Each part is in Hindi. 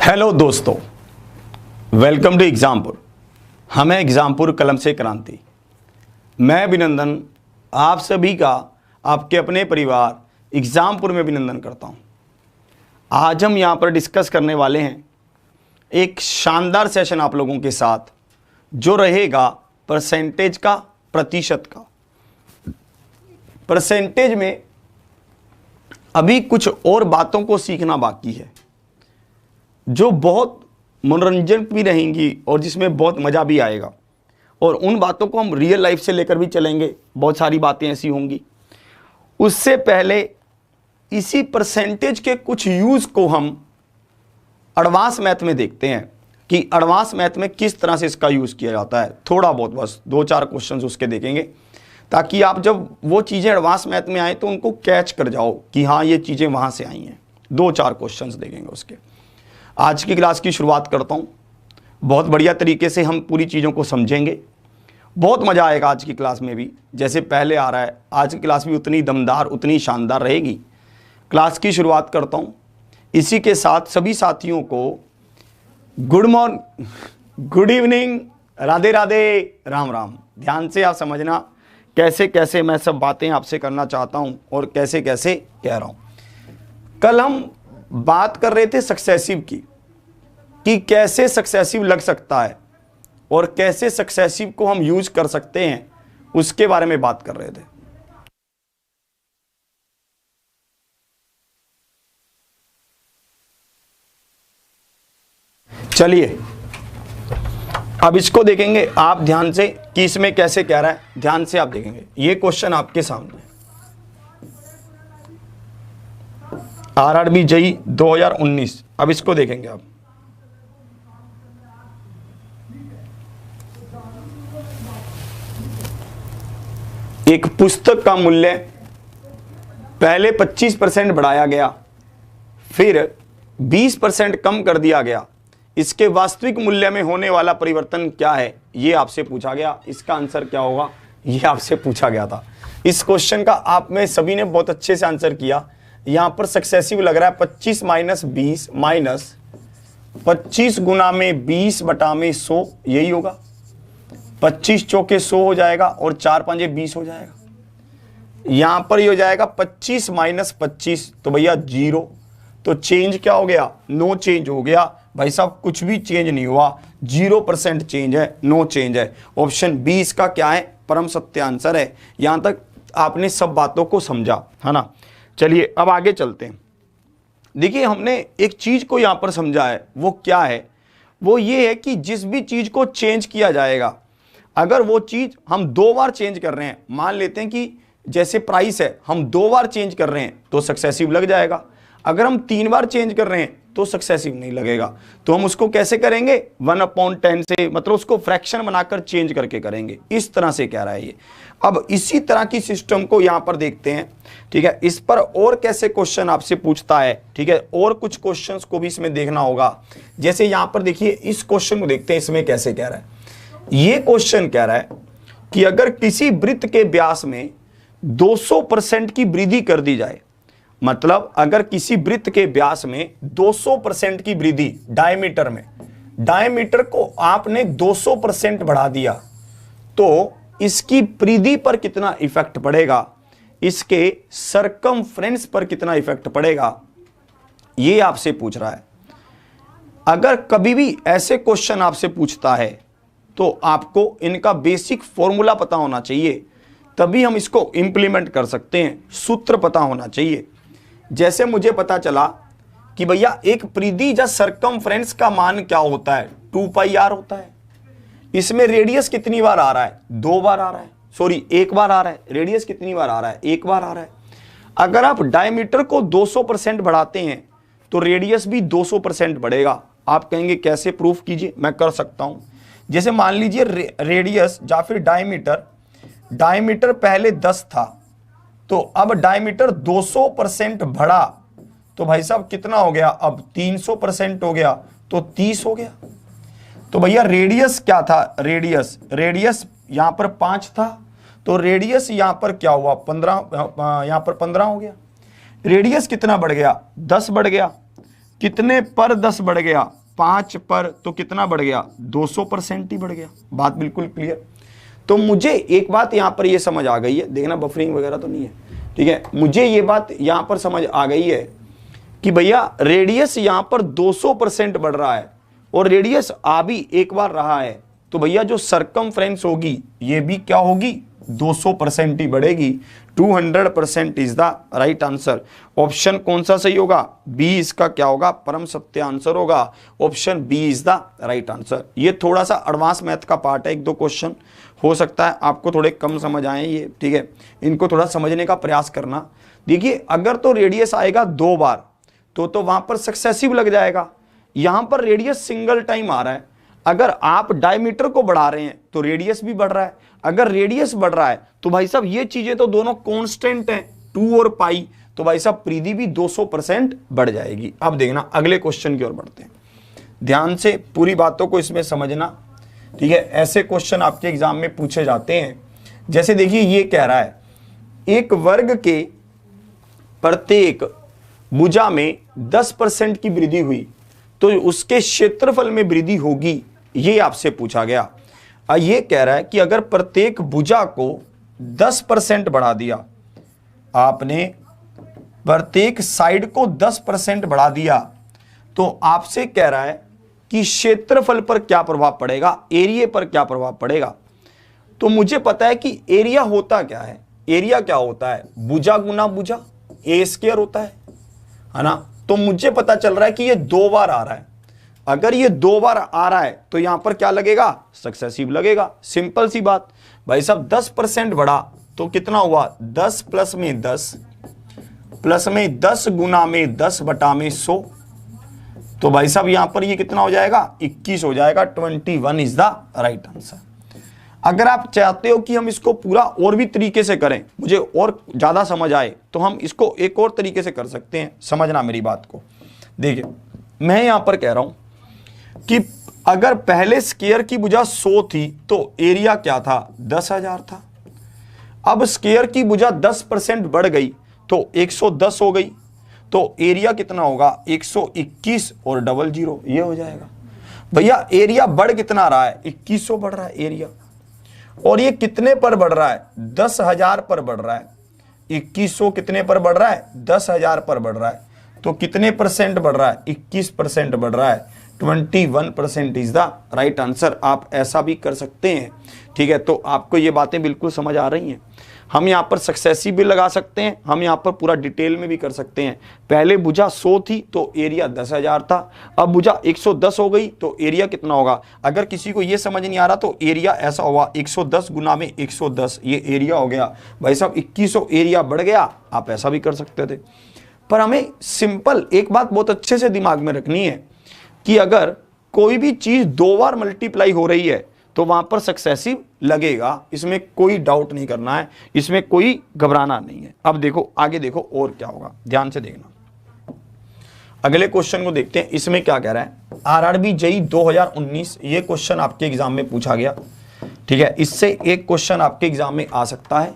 हेलो दोस्तों, वेलकम टू एग्जामपुर। हम हैं एग्जामपुर कलम से क्रांति। मैं अभिनंदन आप सभी का आपके अपने परिवार एग्जामपुर में अभिनंदन करता हूं। आज हम यहां पर डिस्कस करने वाले हैं एक शानदार सेशन आप लोगों के साथ, जो रहेगा परसेंटेज का, प्रतिशत का। परसेंटेज में अभी कुछ और बातों को सीखना बाकी है, जो बहुत मनोरंजन भी रहेंगी और जिसमें बहुत मज़ा भी आएगा। और उन बातों को हम रियल लाइफ से लेकर भी चलेंगे। बहुत सारी बातें ऐसी होंगी। उससे पहले इसी परसेंटेज के कुछ यूज़ को हम एडवांस मैथ में देखते हैं कि एडवांस मैथ में किस तरह से इसका यूज़ किया जाता है। थोड़ा बहुत, बस 2-4 क्वेश्चंस उसके देखेंगे, ताकि आप जब वो चीज़ें एडवांस मैथ में आए तो उनको कैच कर जाओ कि हाँ, ये चीज़ें वहाँ से आई हैं। 2-4 क्वेश्चंस देखेंगे उसके। आज की क्लास की शुरुआत करता हूँ। बहुत बढ़िया तरीके से हम पूरी चीज़ों को समझेंगे। बहुत मज़ा आएगा आज की क्लास में भी, जैसे पहले आ रहा है। आज की क्लास भी उतनी दमदार, उतनी शानदार रहेगी। क्लास की शुरुआत करता हूँ। इसी के साथ सभी साथियों को good morning, good evening, Radhe Radhe, Ram Ram. ध्यान से आप समझना कैसे कैसे मैं सब बातें आपसे करना चाहता हूँ और कैसे कैसे कह रहा हूँ। कल हम बात कर रहे थे सक्सेसिव की, कि कैसे सक्सेसिव लग सकता है और कैसे सक्सेसिव को हम यूज कर सकते हैं, उसके बारे में बात कर रहे थे। चलिए अब इसको देखेंगे आप ध्यान से कि इसमें कैसे कह रहा है। ध्यान से आप देखेंगे, ये क्वेश्चन आपके सामने आरआरबी जेईई 2019। अब इसको देखेंगे आप। एक पुस्तक का मूल्य पहले 25% बढ़ाया गया, फिर 20% कम कर दिया गया। इसके वास्तविक मूल्य में होने वाला परिवर्तन क्या है, ये आपसे पूछा गया। इसका आंसर क्या होगा, ये आपसे पूछा गया था। इस क्वेश्चन का आप में सभी ने बहुत अच्छे से आंसर किया। यहां पर सक्सेसिव लग रहा है 25 - 20 माइनस 25 गुना में 20 बटा में 100, यही होगा। 25 चौके 100 हो जाएगा और 4 5 20 हो जाएगा। यहां पर ये हो जाएगा 25 - 25, तो भैया 0। तो चेंज क्या हो गया, नो चेंज हो गया। भाई साहब कुछ भी चेंज नहीं हुआ, 0% चेंज है, नो चेंज है। ऑप्शन बी इसका क्या है, परम सत्य आंसर है। यहां तक आपने सब बातों को समझा, है ना। चलिए अब आगे चलते हैं। देखिए हमने एक चीज को यहां पर समझा है, वो क्या है, वो ये है कि जिस भी चीज को चेंज किया जाएगा, अगर वो चीज हम 2 बार चेंज कर रहे हैं, मान लेते हैं कि जैसे प्राइस है, हम 2 बार चेंज कर रहे हैं तो सक्सेसिव लग जाएगा। अगर हम 3 बार चेंज कर रहे हैं तो सक्सेसिव नहीं लगेगा। तो हम उसको कैसे करेंगे, 1/10 से, मतलब उसको फ्रैक्शन बनाकर चेंज करके करेंगे। इस तरह से कह रहा है ये। अब इसी तरह की सिस्टम को यहां पर देखते हैं, ठीक है। इस पर और कैसे क्वेश्चन आपसे पूछता है, ठीक है। और कुछ क्वेश्चंस को भी इसमें देखना होगा। जैसे यहां पर देखिए, इस क्वेश्चन को देखते हैं, इसमें कैसे कह रहा है। ये क्वेश्चन कह रहा है कि अगर किसी वृत्त के व्यास में 200% की वृद्धि कर दी जाए, मतलब अगर किसी वृत्त के व्यास में 200% की वृद्धि, डायमीटर में, डायमीटर को आपने 200% बढ़ा दिया, तो इसकी परिधि पर कितना इफेक्ट पड़ेगा, इसके सरकमफ्रेंस पर कितना इफेक्ट पड़ेगा, ये आपसे पूछ रहा है। अगर कभी भी ऐसे क्वेश्चन आपसे पूछता है तो आपको इनका बेसिक फॉर्मूला पता होना चाहिए, तभी हम इसको इंप्लीमेंट कर सकते हैं। सूत्र पता होना चाहिए। जैसे मुझे पता चला कि भैया एक परिधि या सरकमफ्रेंस का मान क्या होता है, 2πr होता है। इसमें रेडियस कितनी बार आ रहा है, 2 बार आ रहा है, सॉरी 1 बार आ रहा है। रेडियस कितनी बार आ रहा है, 1 बार आ रहा है। अगर आप डायमीटर को 200% बढ़ाते हैं तो रेडियस भी 200% बढ़ेगा। आप कहेंगे कैसे, प्रूफ कीजिए। मैं कर सकता हूं। जैसे मान लीजिए रेडियस या फिर डायमीटर पहले 10 था, तो अब डायमीटर 200% बढ़ा, तो भाई साहब कितना हो गया, अब 300% हो गया, तो 30 हो गया। तो भैया रेडियस क्या था, रेडियस यहां पर 5 था, तो रेडियस यहां पर क्या हुआ, 15, यहां पर 15 हो गया। रेडियस कितना बढ़ गया, 10 बढ़ गया। कितने पर 10 बढ़ गया, 5 पर तो कितना बढ़ गया, 200% ही बढ़ गया। बात बिल्कुल क्लियर। तो मुझे एक बात यहां पर ये समझ आ गई है, देखना बफरिंग वगैरह तो नहीं है, ठीक है। मुझे ये बात यहां पर समझ आ गई है कि भैया रेडियस यहां पर 200% बढ़ रहा है और रेडियस आ भी एक बार रहा है, तो भैया जो सरकमफ्रेंस होगी ये भी क्या होगी, 200% ही बढ़ेगी। 200% is the right answer. Option कौन सा सही होगा, बी इसका क्या होगा, परम सत्य आंसर होगा। Option B is the right answer. ये थोड़ा सा एडवांस मैथ का पार्ट है, 1-2 क्वेश्चन हो सकता है आपको थोड़े कम समझ आए ये, ठीक है। इनको थोड़ा समझने का प्रयास करना। देखिए अगर तो रेडियस आएगा 2 बार तो वहां पर सक्सेसिव लग जाएगा। यहां पर रेडियस सिंगल टाइम आ रहा है। अगर आप डायमीटर को बढ़ा रहे हैं तो रेडियस भी बढ़ रहा है। अगर रेडियस बढ़ रहा है तो भाई साहब ये चीजें तो दोनों कांस्टेंट हैं, 2 और पाई, तो भाई साहब परिधि भी 200% बढ़ जाएगी। अब देखना अगले क्वेश्चन की ओर बढ़ते हैं, ध्यान से पूरी बातों को इसमें समझना, ठीक है। ऐसे क्वेश्चन आपके एग्जाम में पूछे जाते हैं। जैसे देखिए ये कह रहा है एक वर्ग के प्रत्येक भुजा में 10% की वृद्धि हुई तो उसके क्षेत्रफल में वृद्धि होगी, ये आपसे पूछा गया। ये कह रहा है कि अगर प्रत्येक भुजा को 10% बढ़ा दिया, आपने प्रत्येक साइड को 10% बढ़ा दिया, तो आपसे कह रहा है कि क्षेत्रफल पर क्या प्रभाव पड़ेगा, एरिया पर क्या प्रभाव पड़ेगा। तो मुझे पता है कि एरिया होता क्या है, एरिया क्या होता है, भुजा गुना भुजा, ए स्क्वायर होता है ना। तो मुझे पता चल रहा है कि ये 2 बार आ रहा है। अगर ये 2 बार आ रहा है तो यहां पर क्या लगेगा, सक्सेसिव लगेगा। सिंपल सी बात भाई साहब, 10% बढ़ा तो कितना हुआ, 10 प्लस में 10 प्लस में 10 गुना में 10 बटा में 100, तो भाई साहब यहां पर ये कितना हो जाएगा, 21 हो जाएगा। 21 इज द राइट आंसर। अगर आप चाहते हो कि हम इसको पूरा और भी तरीके से करें, मुझे और ज्यादा समझ आए, तो हम इसको एक और तरीके से कर सकते हैं। समझना मेरी बात को। देखिए मैं यहां पर कह रहा हूं कि अगर पहले स्क्वायर की भुजा 100 थी तो एरिया क्या था, 10,000 था। अब स्क्वायर की भुजा 10% बढ़ गई तो 110 हो गई, तो एरिया कितना होगा, 121 और 00 ये हो जाएगा। भैया एरिया बढ़ कितना रहा है, 2100 बढ़ रहा है एरिया, और ये कितने पर बढ़ रहा है, 10,000 पर बढ़ रहा है। 2100 कितने पर बढ़ रहा है, 10,000 पर बढ़ रहा है, तो कितने परसेंट बढ़ रहा है, 21% बढ़ रहा है। 21% इज द राइट आंसर। आप ऐसा भी कर सकते हैं, ठीक है। तो आपको ये बातें बिल्कुल समझ आ रही हैं। हम यहाँ पर सक्सेसिव भी लगा सकते हैं, हम यहाँ पर पूरा डिटेल में भी कर सकते हैं। पहले भुजा 100 थी तो एरिया 10,000 था, अब भुजा 110 हो गई तो एरिया कितना होगा। अगर किसी को ये समझ नहीं आ रहा तो एरिया ऐसा होगा, 110 गुना में 110, ये एरिया हो गया। भाई साहब 2100 एरिया बढ़ गया, आप ऐसा भी कर सकते थे। पर हमें सिंपल एक बात बहुत अच्छे से दिमाग में रखनी है कि अगर कोई भी चीज 2 बार मल्टीप्लाई हो रही है तो वहां पर सक्सेसिव लगेगा, इसमें कोई डाउट नहीं करना है, इसमें कोई घबराना नहीं है। अब देखो आगे देखो और क्या होगा, ध्यान से देखना। अगले क्वेश्चन को देखते हैं, इसमें क्या कह रहा है। आरआरबी जेईई 2019, ये क्वेश्चन आपके एग्जाम में पूछा गया, ठीक है। इससे एक क्वेश्चन आपके एग्जाम में आ सकता है,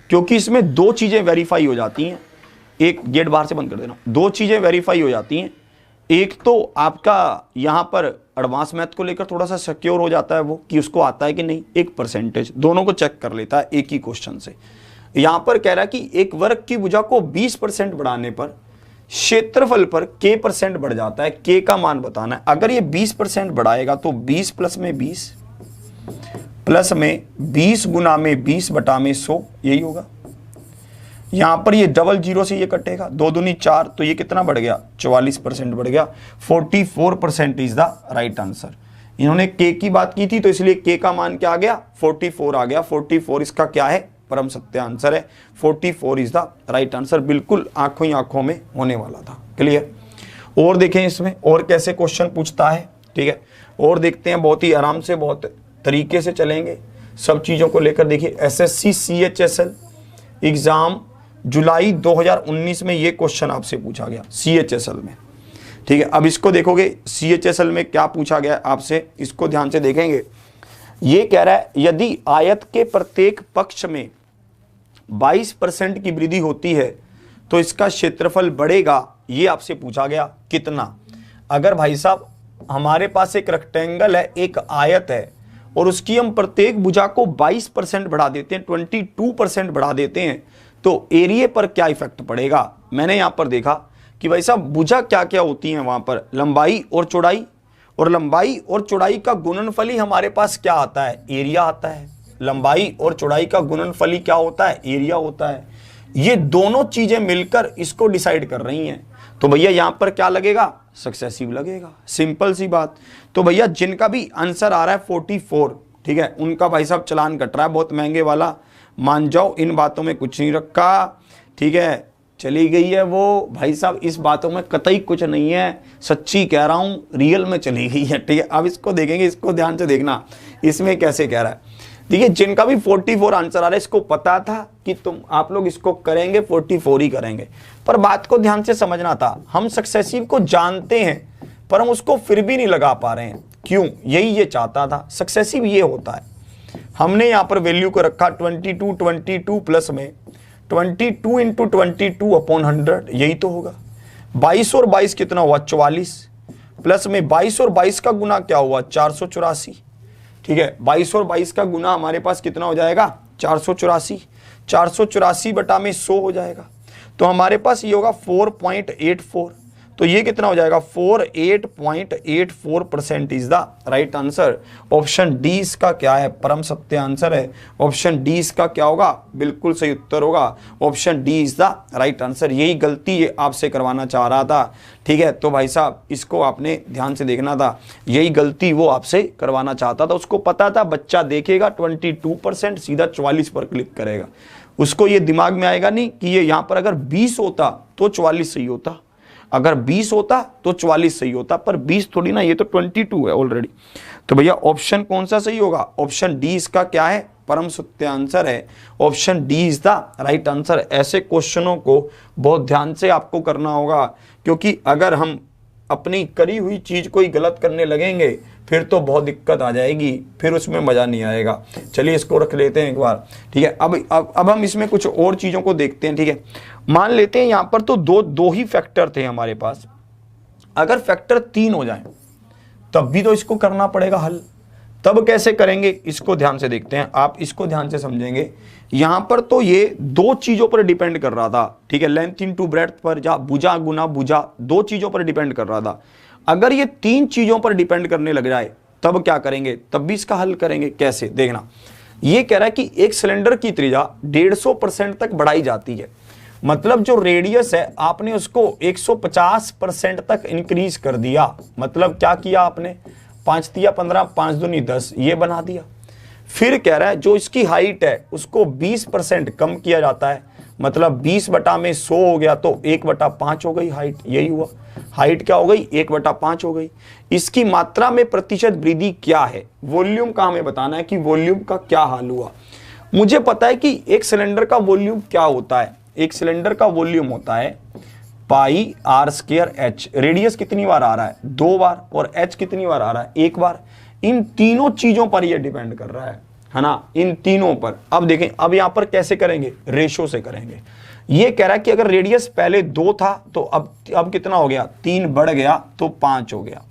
क्योंकि इसमें 2 चीजें वेरीफाई हो जाती हैं। एक गेट बाहर से बंद कर देना। 2 चीजें वेरीफाई हो जाती हैं। एक तो आपका यहां पर एडवांस मैथ को लेकर थोड़ा सा सिक्योर हो जाता है वो, कि उसको आता है कि नहीं, एक परसेंटेज दोनों को चेक कर लेता है एक ही क्वेश्चन से। यहां पर कह रहा है कि एक वर्ग की भुजा को 20% बढ़ाने पर क्षेत्रफल पर k% बढ़ जाता है, k का मान बताना है। अगर ये 20% बढ़ाएगा तो 20 प्लस में 20 प्लस में 20 गुना में 20 बटा में 100, यही होगा। यहां पर ये 00 से ये कटेगा, 2 दूनी 4, तो ये कितना बढ़ गया, 44% बढ़ गया। 44% इज द राइट आंसर। इन्होंने k की बात की थी तो इसलिए k का मान क्या आ गया, 44 आ गया। 44 इसका क्या है, परम सत्य आंसर है। 44 इज द राइट आंसर। बिल्कुल आंखों ही आंखों में होने वाला था। क्लियर। और देखें इसमें और कैसे क्वेश्चन पूछता है, ठीक है। और देखते हैं, बहुत ही आराम से बहुत तरीके से चलेंगे सब चीजों को लेकर। देखिए एसएससी CHSL एग्जाम जुलाई 2019 में ये क्वेश्चन आपसे पूछा गया CHSL में, ठीक है। अब इसको देखोगे CHSL में क्या पूछा गया आपसे, इसको ध्यान से देखेंगे। ये कह रहा है यदि आयत के प्रत्येक पक्ष में 22% की वृद्धि होती है तो इसका क्षेत्रफल बढ़ेगा। ये आपसे पूछा गया कितना। अगर भाई साहब हमारे पास एक रेक्टेंगल है, एक आयत है, और उसकी हम प्रत्येक भुजा को 22% बढ़ा देते हैं, 22% बढ़ा देते हैं, तो एरिया पर क्या इफेक्ट पड़ेगा। मैंने यहां पर देखा कि भाई साहब भुजा क्या क्या होती हैं वहां पर, लंबाई और चौड़ाई, और लंबाई और चौड़ाई का गुणनफल ही हमारे पास क्या आता है, एरिया आता है। लंबाई और चौड़ाई का गुणनफल ही क्या होता है, एरिया होता है। ये दोनों चीजें मिलकर इसको डिसाइड कर रही हैं। तो भैया यहां पर क्या लगेगा, सक्सेसिव लगेगा, सिंपल सी बात। तो भैया जिनका भी आंसर आ रहा है 44, ठीक है, उनका भाई साहब चलान कट रहा है बहुत महंगे वाला, मान जाओ, इन बातों में कुछ नहीं रखा, ठीक है। चली गई है वो भाई साहब, इस बातों में कतई कुछ नहीं है, सच्ची कह रहा हूं, रियल में चली गई है, ठीक है। अब इसको देखेंगे, इसको ध्यान से देखना, इसमें कैसे कह रहा है। देखिए जिनका भी 44 आंसर आ रहा है, इसको पता था कि आप लोग इसको करेंगे, 44 ही करेंगे, पर बात को ध्यान से समझना था। हम सक्सेसिव को जानते हैं पर हम उसको फिर भी नहीं लगा पा रहे हैं, क्यों, यही ये चाहता था। सक्सेसिव ये होता है, हमने यहां पर वैल्यू को रखा 22 प्लस में 22 इंटू 22/100, यही तो होगा। 22 और 22 कितना हुआ, 44, प्लस में 22 और 22 का गुना क्या हुआ, 484, ठीक है। 22 और 22 का गुना हमारे पास कितना हो जाएगा, 484, 484 बटा में 100 हो जाएगा। तो हमारे पास ये होगा 4.84, तो ये कितना हो जाएगा, 48.84% is the right answer. Option D इसका क्या है, परम सत्य आंसर है। ऑप्शन डी इसका क्या होगा, बिल्कुल सही उत्तर होगा। Option D is the right answer. यही गलती ये आपसे करवाना चाह रहा था, ठीक है। तो भाई साहब इसको आपने ध्यान से देखना था, यही गलती वो आपसे करवाना चाहता था। उसको पता था बच्चा देखेगा 22%, सीधा 44 पर क्लिक करेगा। उसको ये दिमाग में आएगा नहीं कि ये यहां पर अगर 20 होता तो 44 सही होता, अगर 20 होता तो 44 सही होता, पर 20 थोड़ी ना, ये तो 22 है ऑलरेडी। तो भैया ऑप्शन कौन सा सही होगा, ऑप्शन डी इसका क्या है, परम सत्य आंसर है। Option D is the right answer. ऐसे क्वेश्चनों को बहुत ध्यान से आपको करना होगा, क्योंकि अगर हम अपनी करी हुई चीज कोई गलत करने लगेंगे फिर तो बहुत दिक्कत आ जाएगी, फिर उसमें मजा नहीं आएगा। चलिए इसको रख लेते हैं एक बार, ठीक है। अब हम इसमें कुछ और चीजों को देखते हैं, ठीक है। मान लेते हैं यहां पर तो दो ही फैक्टर थे हमारे पास, अगर फैक्टर 3 हो जाए तब भी तो इसको करना पड़ेगा हल। तब कैसे करेंगे, इसको ध्यान से देखते हैं, आप इसको ध्यान से समझेंगे। यहां पर तो ये दो चीजों पर डिपेंड कर रहा था, ठीक है, लेंथ इनटू ब्रेड्थ पर, या भुजा गुना भुजा, दो चीजों पर डिपेंड कर रहा था। अगर ये 3 चीजों पर डिपेंड करने लग जाए तब क्या करेंगे, तब भी इसका हल करेंगे। कैसे, देखना। ये कह रहा है कि एक सिलेंडर की त्रिज्या 150% तक बढ़ाई जाती है, मतलब जो रेडियस है आपने उसको 150% तक इंक्रीज कर दिया। मतलब क्या किया आपने, 5 तिया 15, 5 दूनी 10, ये बना दिया। फिर कह रहा है जो इसकी हाइट है उसको 20% कम किया जाता है, मतलब 20 बटा में 100 हो गया तो 1/5 हो गई हाइट, यही हुआ। हाइट क्या हो गई, 1/5 हो गई। इसकी मात्रा में प्रतिशत वृद्धि क्या है, वॉल्यूम का हमें बताना है कि वॉल्यूम का क्या हाल हुआ। मुझे पता है कि एक सिलेंडर का वॉल्यूम क्या होता है, एक सिलेंडर का वॉल्यूम होता है पाई r² h। रेडियस कितनी बार आ रहा है, 2 बार, और h कितनी बार आ रहा है, 1 बार। इन तीनों चीजों पर यह डिपेंड कर रहा है ना, इन तीनों पर। अब देखें, अब यहां पर कैसे करेंगे, रेशो से करेंगे। ये कह रहा है कि अगर रेडियस पहले 2 था तो अब कितना हो गया, 3 बढ़ गया तो 5 हो गया।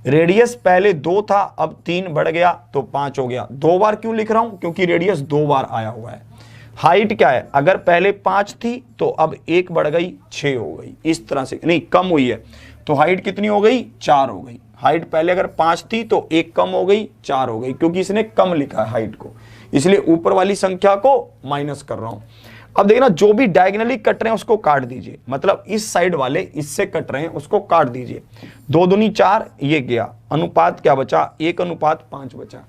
रेडियस पहले 2 था, अब 3 बढ़ गया तो 5 हो गया। 2 बार क्यों लिख रहा हूं, क्योंकि रेडियस 2 बार आया हुआ है। हाइट क्या है, अगर पहले 5 थी तो अब 1 बढ़ गई 6 हो गई, इस तरह से, नहीं कम हुई है तो हाइट कितनी हो गई, 4 हो गई। हाइट पहले अगर 5 थी तो 1 कम हो गई, 4 हो गई, क्योंकि इसने कम लिखा है हाइट को, इसलिए ऊपर वाली संख्या को माइनस कर रहा हूं। अब देखना, जो भी डायगोनली कट रहे हैं उसको काट दीजिए, मतलब इस साइड वाले इससे कट रहे हैं उसको काट दीजिए। 2 दूनी 4, ये गया, अनुपात क्या बचा, 1:5 बचा।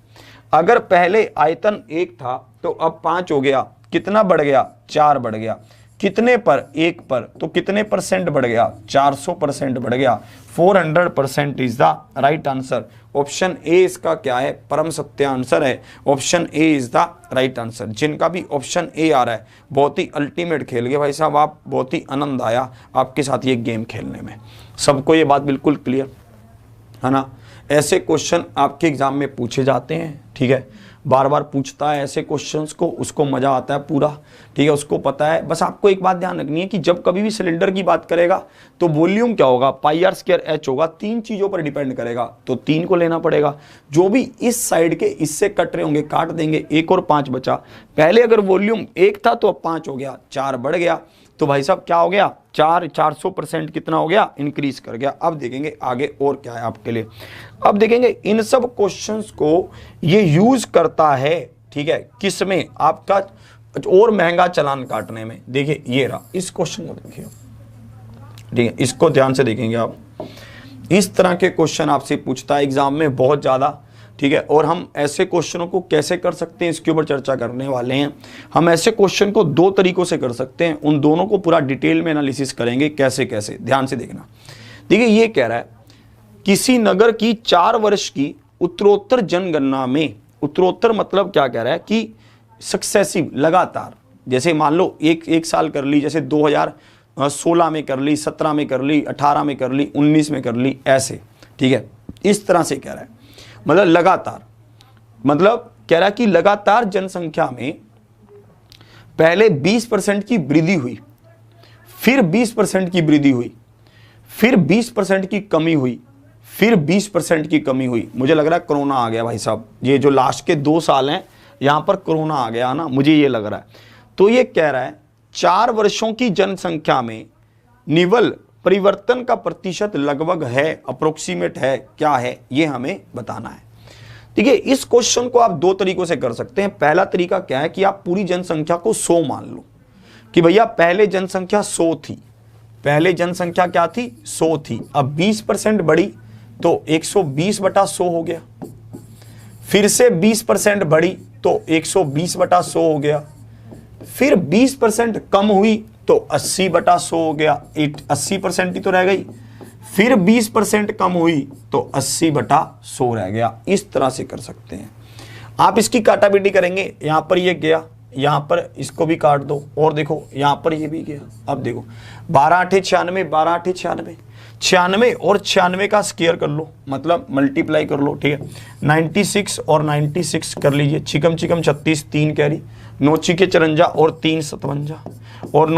अगर पहले आयतन 1 था तो अब 5 हो गया, कितना बढ़ गया, 4 बढ़ गया। कितने पर, 1 पर, तो कितने परसेंट बढ़ गया, 400% बढ़ गया। 400% is the right answer. Option A इसका क्या है, परम सत्य आंसर है। Option A is the right answer. जिनका भी ऑप्शन ए आ रहा है, बहुत ही अल्टीमेट खेल गए भाई साहब आप, बहुत ही आनंद आया आपके साथ ये गेम खेलने में। सबको ये बात बिल्कुल क्लियर है ना। ऐसे क्वेश्चन आपके एग्जाम में पूछे जाते हैं, ठीक है, बार बार पूछता है ऐसे क्वेश्चंस को, उसको मजा आता है पूरा, ठीक है, उसको पता है। बस आपको एक बात ध्यान रखनी है कि जब कभी भी सिलेंडर की बात करेगा तो वॉल्यूम क्या होगा, पाई आर स्क्वायर एच होगा, 3 चीजों पर डिपेंड करेगा, तो 3 को लेना पड़ेगा। जो भी इस साइड के इससे कट रहे होंगे काट देंगे, 1 और 5 बचा। पहले अगर वॉल्यूम 1 था तो अब 5 हो गया, 4 बढ़ गया, तो भाई साहब क्या हो गया, 400% कितना हो गया, इंक्रीज कर गया। अब देखेंगे आगे और क्या है आपके लिए। अब देखेंगे इन सब क्वेश्चंस को ये यूज करता है, ठीक है, किस में, आपका और महंगा चालान काटने में। देखिए ये रहा, इस क्वेश्चन को देखिए, ठीक है, इसको ध्यान से देखेंगे आप। इस तरह के क्वेश्चन आपसे पूछता है एग्जाम में बहुत ज्यादा, ठीक है, और हम ऐसे क्वेश्चनों को कैसे कर सकते हैं इसके ऊपर चर्चा करने वाले हैं। हम ऐसे क्वेश्चन को 2 तरीकों से कर सकते हैं, उन दोनों को पूरा डिटेल में एनालिसिस करेंगे कैसे कैसे, ध्यान से देखना। देखिए ये कह रहा है किसी नगर की 4 वर्ष की उत्तरोत्तर जनगणना में, उत्तरोत्तर मतलब क्या कह रहा है कि सक्सेसिव, लगातार, जैसे मान लो एक साल कर ली, जैसे 2016 में कर ली, 17 में कर ली, 18 में कर ली, 19 में कर ली, ऐसे, ठीक है, इस तरह से कह रहा है, मतलब लगातार, मतलब कह रहा है कि लगातार जनसंख्या में पहले 20% की वृद्धि हुई, फिर 20% की वृद्धि हुई, फिर 20% की कमी हुई, फिर 20% की कमी हुई। मुझे लग रहा है कोरोना आ गया भाई साहब, ये जो लास्ट के 2 साल हैं यहां पर कोरोना आ गया ना, मुझे ये लग रहा है। तो ये कह रहा है 4 वर्षों की जनसंख्या में निवल परिवर्तन का प्रतिशत लगभग है, अप्रोक्सीमेट है, क्या है, ये हमें बताना है। देखिए इस क्वेश्चन को आप 2 तरीकों से कर सकते हैं। पहला तरीका क्या है कि आप पूरी जनसंख्या को 100 मान लो कि भैया पहले जनसंख्या 100 थी, पहले जनसंख्या क्या थी, 100 थी, अब 20% बढ़ी तो 120/100 हो गया, फिर से 20% बढ़ी तो 120/100 हो गया, फिर 20% कम हुई तो 80/100 हो गया, 80% ही तो रह गई, फिर 20% कम हुई तो 80/100 रह गया। इस तरह से कर सकते हैं आप। इसकी काटाबीटी करेंगे, यहां पर ये गया, यहां पर इसको भी काट दो, और देखो यहां पर ये भी गया। अब देखो 12×8 = 96, 12×8 = 96, 96 और 96 का स्क्वायर कर लो, मतलब मल्टीप्लाई कर लो, ठीक है। 96 और 96 कर लीजिए, छिकम छिकम 36, 3 कैरी, 9 छिके 54 और 3 57, और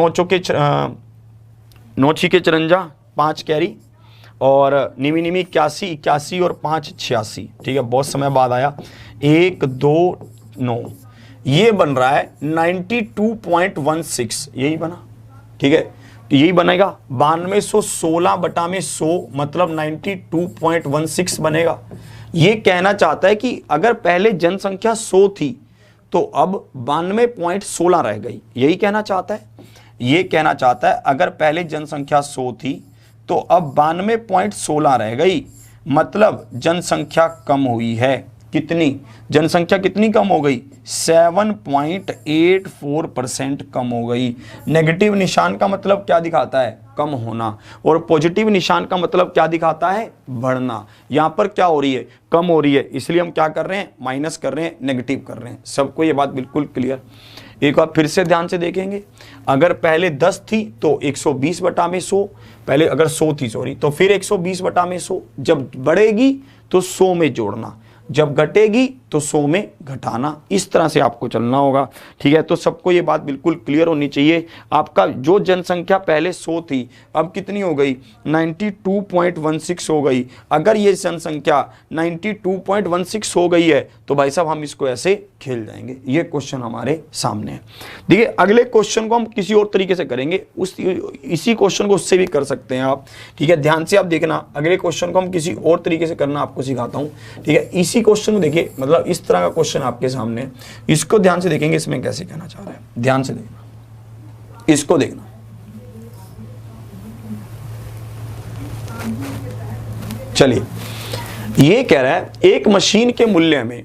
9 छिके 54, 5 कैरी, और निमी निमी 81, 81 और 5 86, ठीक है, बहुत समय बाद आया, 1 2 9, ये बन रहा है 92.16, यही बना, ठीक है, यही बनेगा 9216/100, मतलब 92.16 बनेगा। ये कहना चाहता है कि अगर पहले जनसंख्या 100 थी तो अब 92.16 रह गई, यही कहना चाहता है। ये कहना चाहता है अगर पहले जनसंख्या 100 थी तो अब 92.16 रह गई, मतलब जनसंख्या कम हुई है। कितनी जनसंख्या कितनी कम हो गई, 7.84% कम हो गई। नेगेटिव निशान का मतलब क्या दिखाता है, कम होना, और पॉजिटिव निशान का मतलब क्या दिखाता है, बढ़ना। यहां पर क्या हो रही है, कम हो रही है, इसलिए हम क्या कर रहे हैं, माइनस कर रहे हैं, नेगेटिव कर रहे हैं। सबको ये बात बिल्कुल क्लियर। एक बार फिर से ध्यान से देखेंगे, अगर पहले 10 थी तो 120/100, पहले अगर 100 थी सॉरी, तो फिर 120/100, जब बढ़ेगी तो 100 में जोड़ना, जब घटेगी तो 100 में घटाना। इस तरह से आपको चलना होगा, ठीक है। तो सबको ये बात बिल्कुल क्लियर होनी चाहिए। आपका जो जनसंख्या पहले 100 थी अब कितनी हो गई, 92.16 हो गई। अगर ये जनसंख्या 92.16 हो गई है तो भाई साहब हम इसको ऐसे खेल जाएंगे। ये क्वेश्चन हमारे सामने है। देखिए अगले क्वेश्चन को हम किसी और तरीके से करेंगे, इसी क्वेश्चन को उससे भी कर सकते हैं आप, ठीक है। ध्यान से आप देखना, अगले क्वेश्चन को हम किसी और तरीके से करना आपको सिखाता हूं, ठीक है। इसी क्वेश्चन को देखिए, मतलब इस तरह का क्वेश्चन आपके सामने है, इसको ध्यान से देखेंगे, इसमें कैसे कहना चाह रहा है, ध्यान से देखना, इसको देखना। चलिए, ये कह रहा है एक मशीन के मूल्य में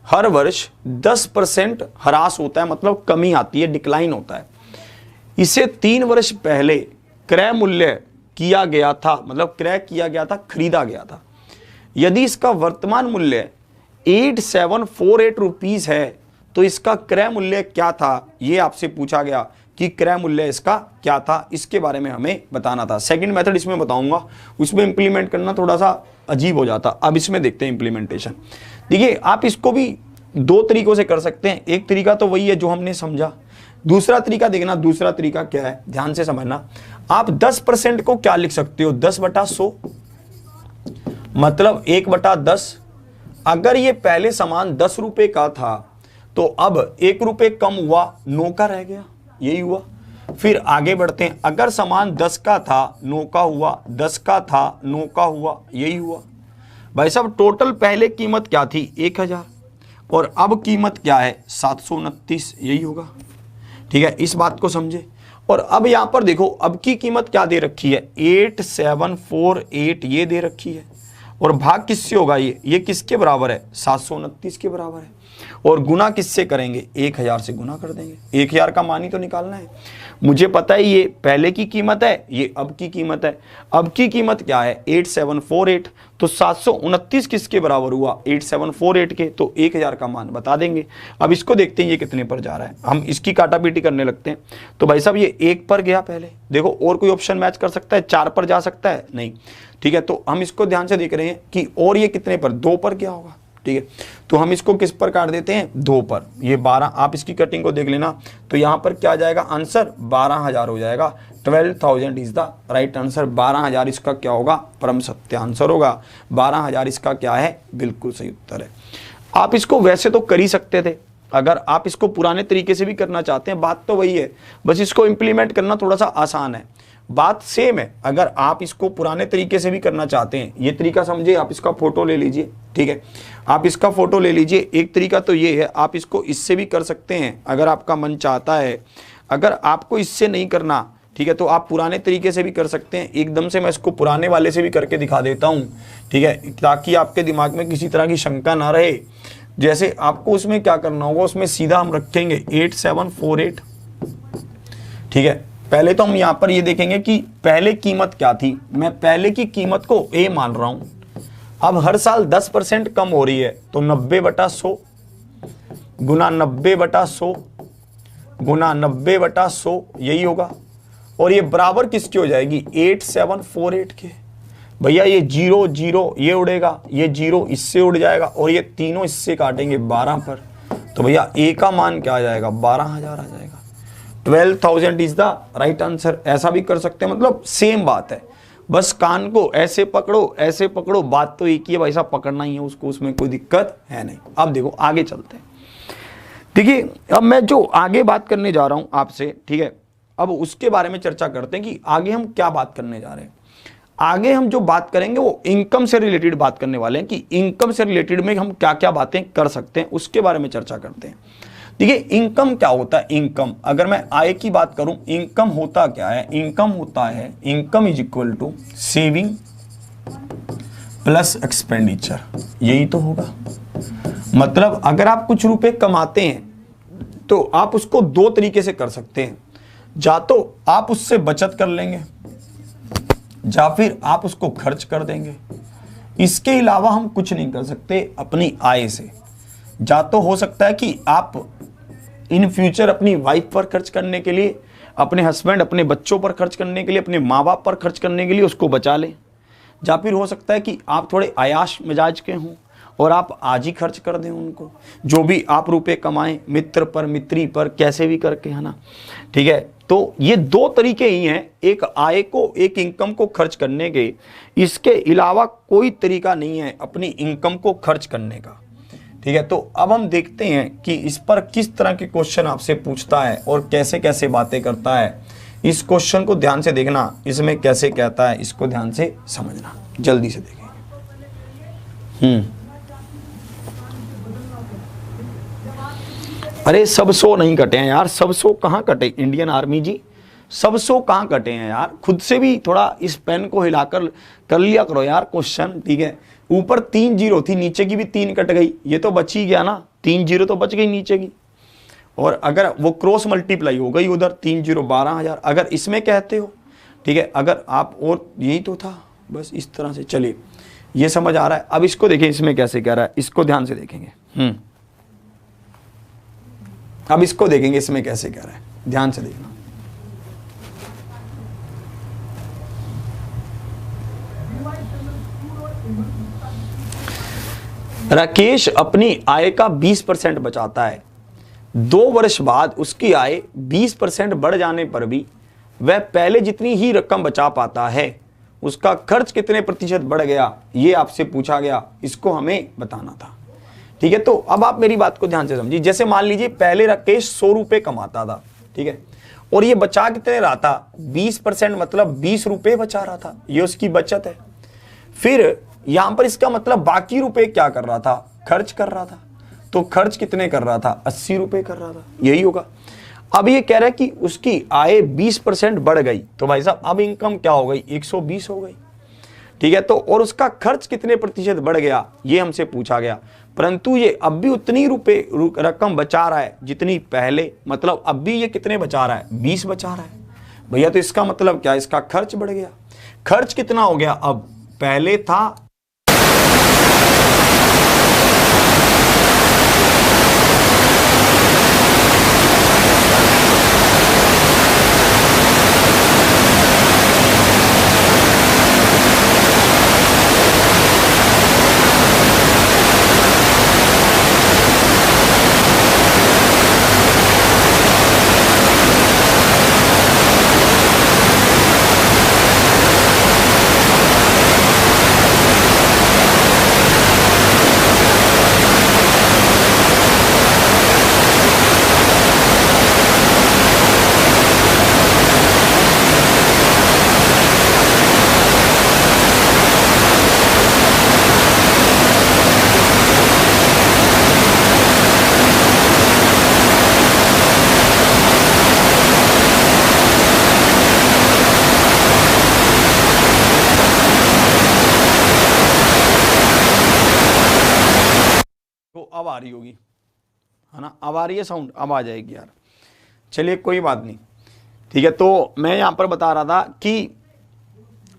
हर वर्ष 10% ह्रास होता है, मतलब कमी आती है, डिक्लाइन होता है। इसे 3 वर्ष पहले क्रय मूल्य किया गया था, मतलब क्रय किया गया था, खरीदा गया था। यदि इसका वर्तमान मूल्य 8748 रुपीस है तो इसका क्रय मूल्य क्या था, ये आपसे पूछा गया कि क्रय मूल्य इसका क्या था, इसके बारे में हमें बताना था। सेकंड मेथड इसमें बताऊंगा, उसमें इंप्लीमेंट करना थोड़ा सा अजीब हो जाता। अब इसमें देखते हैं इंप्लीमेंटेशन। देखिए आप इसको भी दो तरीकों से कर सकते हैं। एक तरीका तो वही है जो हमने समझा, दूसरा तरीका देखना। दूसरा तरीका क्या है, ध्यान से समझना। आप 10% को क्या लिख सकते हो, 10/100 मतलब 1/10। अगर ये पहले सामान 10 रुपए का था तो अब 1 रुपए कम हुआ, 9 का रह गया, यही हुआ। फिर आगे बढ़ते हैं, अगर सामान 10 का था 9 का हुआ, 10 का था 9 का हुआ, यही हुआ। भाई साहब टोटल पहले कीमत क्या थी, 1000 और अब कीमत क्या है, 729, यही होगा। ठीक है, इस बात को समझे। और अब यहां पर देखो अब की कीमत क्या दे रखी है, 8748 ये दे रखी है। और भाग किससे होगा, ये किसके बराबर है, 729 के बराबर है। और गुना किससे करेंगे, 1000 से गुना कर देंगे। 1000 का मान ही तो निकालना है। मुझे पता है ये पहले की कीमत है, ये अब की कीमत है। अब की कीमत क्या है, 8748, तो 729 किसके बराबर हुआ, 8748 के, तो 1000 का मान बता देंगे। अब इसको देखते हैं ये कितने पर जा रहा है, हम इसकी काटापीटी करने लगते हैं। तो भाई साहब ये 1 पर गया पहले, देखो और कोई ऑप्शन मैच कर सकता है, 4 पर जा सकता है, नहीं। ठीक है, तो हम इसको ध्यान से देख रहे हैं कि और ये कितने पर, 2 पर क्या होगा। ठीक है, तो हम इसको किस पर काट देते हैं, 2 पर। ये 12, आप इसकी कटिंग को देख लेना, तो यहां पर क्या जाएगा आंसर, 12000 हो जाएगा। 12,000 इज द राइट आंसर। 12000 इसका क्या होगा, परम सत्य आंसर होगा। 12000 इसका क्या है, बिल्कुल सही उत्तर है। आप इसको वैसे तो कर ही सकते थे, अगर आप इसको पुराने तरीके से भी करना चाहते हैं, बात तो वही है, बस इसको इंप्लीमेंट करना थोड़ा सा आसान है। बात सेम है, अगर आप इसको पुराने तरीके से भी करना चाहते हैं, ये तरीका समझिए, आप इसका फोटो ले लीजिए। ठीक है, आप इसका फोटो ले लीजिए। एक तरीका तो ये है, आप इसको इससे भी कर सकते हैं अगर आपका मन चाहता है। अगर आपको इससे नहीं करना, ठीक है, तो आप पुराने तरीके से भी कर सकते हैं। एकदम से मैं इसको पुराने वाले से भी करके दिखा देता हूँ, ठीक है, ताकि आपके दिमाग में किसी तरह की शंका ना रहे। जैसे आपको उसमें क्या करना होगा, उसमें सीधा हम रखेंगे 8748। ठीक है, पहले तो हम यहां पर ये देखेंगे कि पहले कीमत क्या थी। मैं पहले की कीमत को A मान रहा हूं। अब हर साल 10% कम हो रही है, तो 90/100 गुना 90/100 गुना 90/100 यही होगा। और ये बराबर किसकी हो जाएगी, 8748 के। भैया ये 0 0 ये उड़ेगा, ये 0 इससे उड़ जाएगा, और ये तीनों इससे काटेंगे 12 पर। तो भैया A का मान क्या आ जाएगा, 12000 आ जाएगा। 12,000 इज द राइट आंसर। ऐसा भी कर सकते हैं, मतलब सेम बात है, बस कान को ऐसे पकड़ो, बात तो एक ही है भाई साहब, पकड़ना ही है उसको, उसमें कोई दिक्कत है नहीं। अब देखो आगे चलते हैं। देखिए अब मैं जो आगे बात करने जा रहा हूं आपसे, ठीक है, अब उसके बारे में चर्चा करते हैं कि आगे हम क्या बात करने जा रहे हैं। आगे हम जो बात करेंगे वो इनकम से रिलेटेड बात करने वाले हैं, कि इनकम से रिलेटेड में हम क्या क्या बातें कर सकते हैं, उसके बारे में चर्चा करते हैं। देखिए इनकम क्या होता है, इनकम, अगर मैं आय की बात करूं, इनकम होता क्या है, इनकम होता है, income is equal to saving plus expenditure, यही तो होगा। मतलब अगर आप कुछ रुपए कमाते हैं तो आप उसको दो तरीके से कर सकते हैं, या तो आप उससे बचत कर लेंगे, या फिर आप उसको खर्च कर देंगे। इसके अलावा हम कुछ नहीं कर सकते अपनी आय से। या तो हो सकता है कि आप इन फ्यूचर अपनी वाइफ पर खर्च करने के लिए, अपने हस्बैंड, अपने बच्चों पर खर्च करने के लिए, अपने माँ बाप पर खर्च करने के लिए उसको बचा लें। या फिर हो सकता है कि आप थोड़े अयाश मिजाज के हों और आप आज ही खर्च कर दें उनको, जो भी आप रुपए कमाएं, मित्र पर, मित्री पर, कैसे भी करके, है ना। ठीक है, तो ये दो तरीके ही हैं, एक आय को, एक इनकम को खर्च करने के। इसके अलावा कोई तरीका नहीं है अपनी इनकम को खर्च करने का। ठीक है, तो अब हम देखते हैं कि इस पर किस तरह के क्वेश्चन आपसे पूछता है और कैसे कैसे बातें करता है। इस क्वेश्चन को ध्यान से देखना, इसमें कैसे कहता है इसको ध्यान से समझना, जल्दी से देखेंगे। अरे सब 100 नहीं कटे हैं यार, सब 100 कहाँ कटे इंडियन आर्मी जी, सब 100 कहाँ कटे हैं यार। खुद से भी थोड़ा इस पेन को हिलाकर कर लिया करो यार क्वेश्चन। ठीक है, ऊपर 3 जीरो थी, नीचे की भी 3 कट गई, ये तो बच ही गया ना, 3 जीरो तो बच गई नीचे की। और अगर वो क्रॉस मल्टीप्लाई हो गई उधर, 3 जीरो 12000 अगर इसमें कहते हो। ठीक है, अगर आप, और यही तो था, बस इस तरह से। चलिए ये समझ आ रहा है। अब इसको देखें इसमें कैसे कह रहा है, इसको ध्यान से देखेंगे। अब इसको देखेंगे इसमें कैसे कह रहा है, ध्यान से देखना। राकेश अपनी आय का 20% बचाता है। 2 वर्ष बाद उसकी आय 20% बढ़ जाने पर भी वह पहले जितनी ही रकम बचा पाता है। उसका खर्च कितने प्रतिशत बढ़ गया, ये आपसे पूछा गया, इसको हमें बताना था। ठीक है, तो अब आप मेरी बात को ध्यान से समझिए। जैसे मान लीजिए पहले राकेश 100 रुपए कमाता था, ठीक है, और ये बचा कितने रहा था, 20%, मतलब 20 रुपए बचा रहा था, ये उसकी बचत है। फिर यहां पर इसका मतलब बाकी रुपए क्या कर रहा था, खर्च कर रहा था। तो खर्च कितने कर रहा था, 80 रुपए कर रहा था, यही होगा। अब ये कह रहा है कि उसकी आय 20% बढ़ गई, तो भाई साहब अब इनकम क्या हो गई, 120 हो गई। ठीक है, तो और उसका खर्च कितने प्रतिशत बढ़ गया, ये हमसे पूछा गया। परंतु ये अब भी उतनी रकम बचा रहा है जितनी पहले, मतलब अब भी ये कितने बचा रहा है, 20 बचा रहा है भैया। तो इसका मतलब क्या, इसका खर्च बढ़ गया। खर्च कितना हो गया, अब पहले था अब आ रही होगी, है ना, अब आ रही है साउंड, अब आ जाएगी यार। चलिए कोई बात नहीं, ठीक है। तो मैं यहां पर बता रहा था कि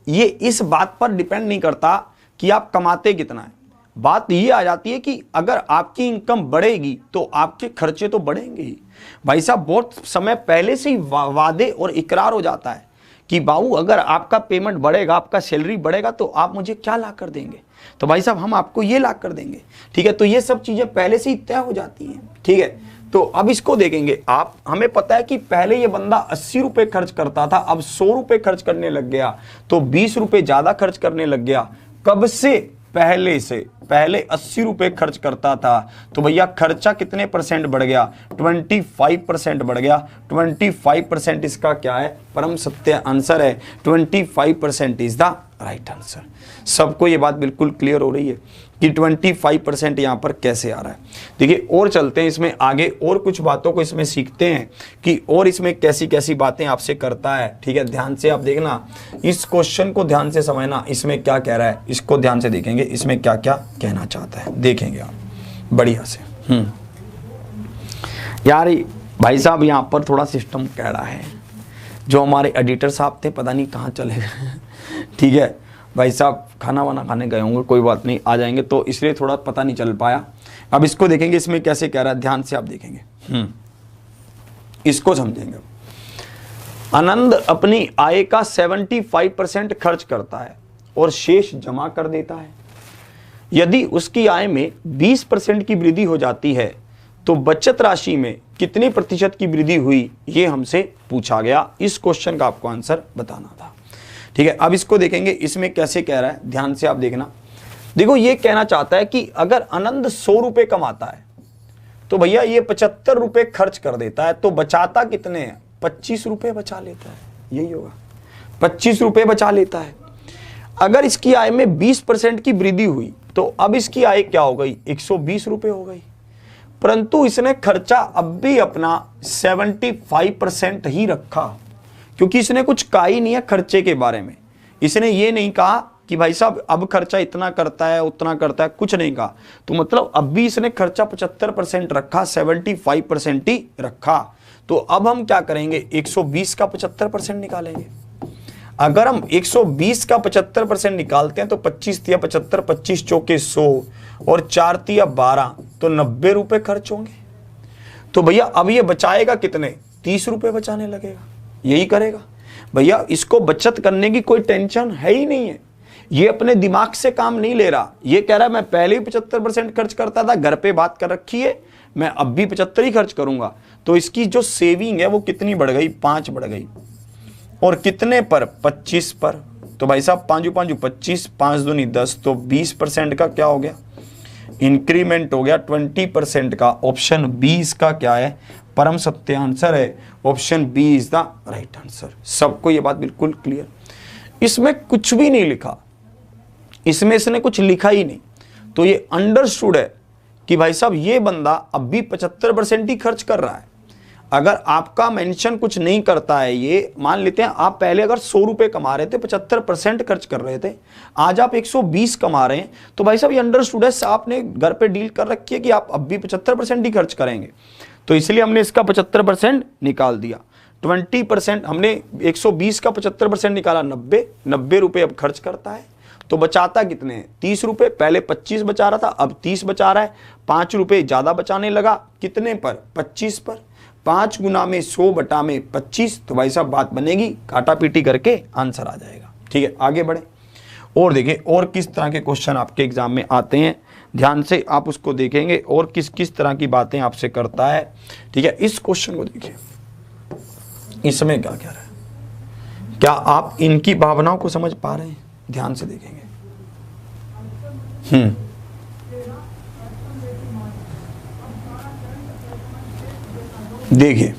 ये इस बात पर डिपेंड नहीं करता कि आप कमाते कितना है। बात ये आ जाती है कि अगर आपकी इनकम बढ़ेगी तो आपके खर्चे तो बढ़ेंगे ही। भाई साहब बहुत समय पहले से ही वादे और इकरार हो जाता है कि बाबू अगर आपका पेमेंट बढ़ेगा, आपका सैलरी बढ़ेगा तो आप मुझे क्या ला कर देंगे, तो भाई साहब हम आपको ये ला कर देंगे। ठीक है, तो ये सब चीजें पहले से ही तय हो जाती हैं। ठीक है, तो अब इसको देखेंगे आप। हमें पता है कि पहले ये बंदा 80 रुपए खर्च करता था, अब 100 रुपए खर्च करने लग गया, तो 20 रुपए ज्यादा खर्च करने लग गया। कब से, पहले से। पहले 80 रुपए खर्च करता था, तो भैया खर्चा कितने परसेंट बढ़ गया, 25% बढ़ गया। 25% इसका क्या है, परम सत्य आंसर है। 25% इज द राइट आंसर। सबको ये बात बिल्कुल क्लियर हो रही है कि 25% यहां पर कैसे आ रहा है। देखिए और चलते हैं इसमें आगे, और कुछ बातों को इसमें सीखते हैं कि और इसमें कैसी कैसी बातें आपसे करता है। ठीक है, ध्यान से आप देखना, इस क्वेश्चन को ध्यान से समझना, इसमें क्या कह रहा है इसको ध्यान से देखेंगे, इसमें क्या क्या कहना चाहता है देखेंगे आप बढ़िया से। यार भाई साहब यहां पर थोड़ा सिस्टम कह रहा है, जो हमारे एडिटर साहब थे पता नहीं कहाँ चले गए। ठीक है भाई साहब खाना वाना खाने गए होंगे, कोई बात नहीं आ जाएंगे, तो इसलिए थोड़ा पता नहीं चल पाया। अब इसको देखेंगे इसमें कैसे कह रहा है, ध्यान से आप देखेंगे, इसको समझेंगे। आनंद अपनी आय का 75% खर्च करता है और शेष जमा कर देता है। यदि उसकी आय में 20% की वृद्धि हो जाती है तो बचत राशि में कितने प्रतिशत की वृद्धि हुई, ये हमसे पूछा गया। इस क्वेश्चन का आपको आंसर बताना था। ठीक है, अब इसको देखेंगे इसमें कैसे कह रहा है, ध्यान से आप देखना। देखो ये कहना चाहता है कि अगर आनंद 100 रुपए कमाता है तो भैया ये 75 रुपए खर्च कर देता है, तो बचाता कितने हैं, 25 रुपए बचा लेता है, यही होगा, 25 रुपए बचा लेता है। अगर इसकी आय में 20% की वृद्धि हुई तो अब इसकी आय क्या हो गई, 120 रुपए हो गई। परंतु इसने खर्चा अब भी अपना 75% ही रखा, क्योंकि इसने कुछ कहा ही नहीं है खर्चे के बारे में। इसने ये नहीं कहा कि भाई साहब अब खर्चा इतना करता है उतना करता है, कुछ नहीं कहा। तो मतलब अब भी इसने खर्चा 75% रखा, 75% ही रखा। तो अब हम क्या करेंगे, 120 का 75% निकालेंगे। अगर हम 120 का 75% निकालते हैं तो 25 तिया 75, 25 चौके 100 और 4 तिया 12, तो 90 रुपए खर्च होंगे। तो भैया अब ये बचाएगा कितने, 30 रुपए बचाने लगेगा, यही करेगा। भैया इसको बचत करने की कोई टेंशन है ही नहीं है, ये अपने दिमाग से काम नहीं ले रहा, ये कह रहा है मैं पहले ही 75% खर्च करता था, घर पे बात कर रखी है, मैं अब भी 75 ही खर्च करूंगा। तो इसकी जो सेविंग है वो कितनी बढ़ गई, 5 बढ़ गई। और कितने पर, 25 पर। तो भाई साहब 5 5 25, 5 दूनी 10, तो 20% का क्या हो गया, इंक्रीमेंट हो गया 20% का। ऑप्शन बी इसका क्या है, परम सत्य आंसर है। Option B is the right answer. सबको ये बात बिल्कुल क्लियर। इसमें कुछ भी नहीं लिखा, इसमें इसने कुछ लिखा ही नहीं, तो ये अंडरस्टूड है कि भाई साहब ये बंदा अब भी 75% ही खर्च कर रहा है। अगर आपका मेंशन कुछ नहीं करता है, ये मान लेते हैं आप पहले अगर 100 रुपए कमा रहे थे, 75% खर्च कर रहे थे, आज आप 120 कमा रहे हैं, तो भाई साहब ये अंडरस्टूड है, आपने घर पे डील कर रखी है कि आप अब भी 75% ही खर्च करेंगे। तो इसलिए हमने इसका 75% निकाल दिया। 20% हमने 120 का 75% निकाला, 90 रुपए अब खर्च करता है। तो बचाता कितने हैं, 30 रुपए। पहले 25 बचा रहा था, अब 30 बचा रहा है, 5 रुपए ज्यादा बचाने लगा। कितने पर, 25 पर। 5 गुना में 100 बटा में 25। तो भाई साहब बात बनेगी, काटा पीटी करके आंसर आ जाएगा। ठीक है, आगे बढ़े और देखिए और किस तरह के क्वेश्चन आपके एग्जाम में आते हैं, ध्यान से आप उसको देखेंगे और किस किस तरह की बातें आपसे करता है। ठीक है, इस क्वेश्चन को देखिए, इसमें क्या कह रहा है, क्या आप इनकी भावनाओं को समझ पा रहे हैं, ध्यान से देखेंगे। देखिए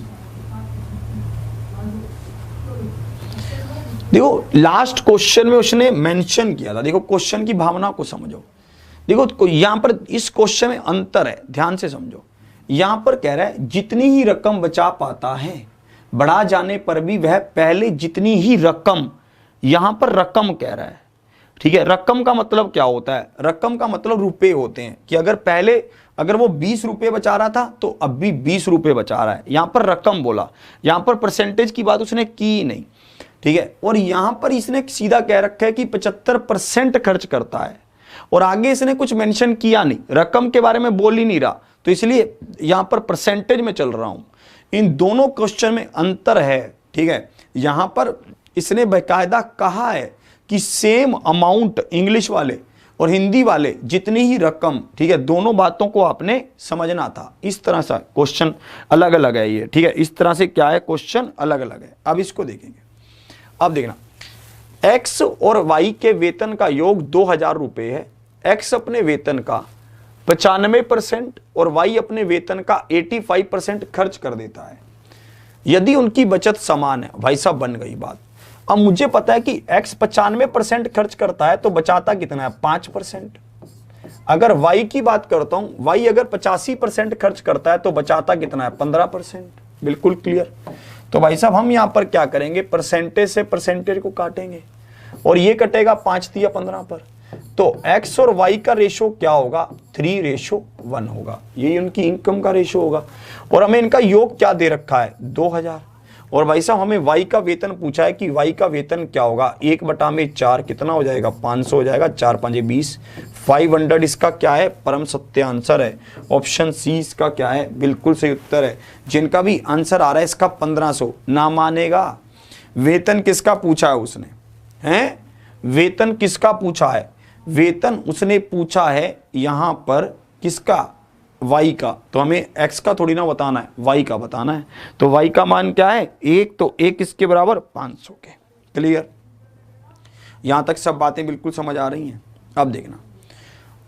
देखो लास्ट क्वेश्चन में उसने मेंशन किया था, देखो क्वेश्चन की भावना को समझो। देखो यहां पर इस क्वेश्चन में अंतर है, ध्यान से समझो। यहां पर कह रहा है जितनी ही रकम बचा पाता है, बढ़ा जाने पर भी वह पहले जितनी ही रकम, यहां पर रकम कह रहा है। ठीक है, रकम का मतलब क्या होता है, रकम का मतलब रुपए होते हैं, कि अगर पहले अगर वो 20 रुपए बचा रहा था तो अब भी 20 रुपए बचा रहा है। यहां पर रकम बोला, यहां पर परसेंटेज की बात उसने की नहीं। ठीक है, और यहां पर इसने सीधा कह रखा है कि 75% खर्च करता है, और आगे इसने कुछ मेंशन किया नहीं, रकम के बारे में बोल ही नहीं रहा, तो इसलिए यहां पर परसेंटेज में चल रहा हूं। इन दोनों क्वेश्चन में अंतर है। ठीक है, यहां पर इसने बाकायदा कहा है कि सेम अमाउंट, इंग्लिश वाले और हिंदी वाले जितनी ही रकम, ठीक है, दोनों बातों को आपने समझना था। इस तरह से क्वेश्चन अलग अलग है ये। ठीक है, इस तरह से क्या है, क्वेश्चन अलग अलग है। अब इसको देखेंगे, अब देखना, एक्स और वाई के वेतन का योग 2000 रुपए है। एक्स अपने वेतन का 95% और वाई अपने वेतन का 85% खर्च कर देता है। यदि उनकी बचत समान है, भाई साहब बन गई बात। अब मुझे पता है कि x 95% खर्च करता है, तो बचाता कितना है, 5%। अगर y की बात करता हूं, y अगर 85% खर्च करता है तो बचाता कितना है, 15%। बिल्कुल क्लियर। तो भाई साहब हम यहां पर क्या करेंगे, परसेंटेज से परसेंटेज को काटेंगे, और ये कटेगा 5 या 15 पर। तो x और y का रेशो क्या होगा, 3:1 होगा। ये उनकी इनकम का रेशो होगा। और हमें इनका योग क्या दे रखा है, 2000। और भाई साहब हमें y का वेतन पूछा है कि y का वेतन क्या होगा, 1/4 कितना हो जाएगा, 500 हो जाएगा, 4 5 20, 500 इसका क्या है, परम सत्य आंसर है। ऑप्शन सी इसका क्या है, बिल्कुल सही उत्तर है। जिनका भी आंसर आ रहा है इसका 1500 ना मानेगा। वेतन किसका पूछा है उसने, हैं, वेतन किसका पूछा है, वेतन उसने पूछा है यहां पर किसका, y का। तो हमें x का थोड़ी ना बताना है, y का बताना है। तो y का मान क्या है, 1, तो 1 किसके बराबर, 500 के। क्लियर, यहां तक सब बातें बिल्कुल समझ आ रही हैं। अब देखना,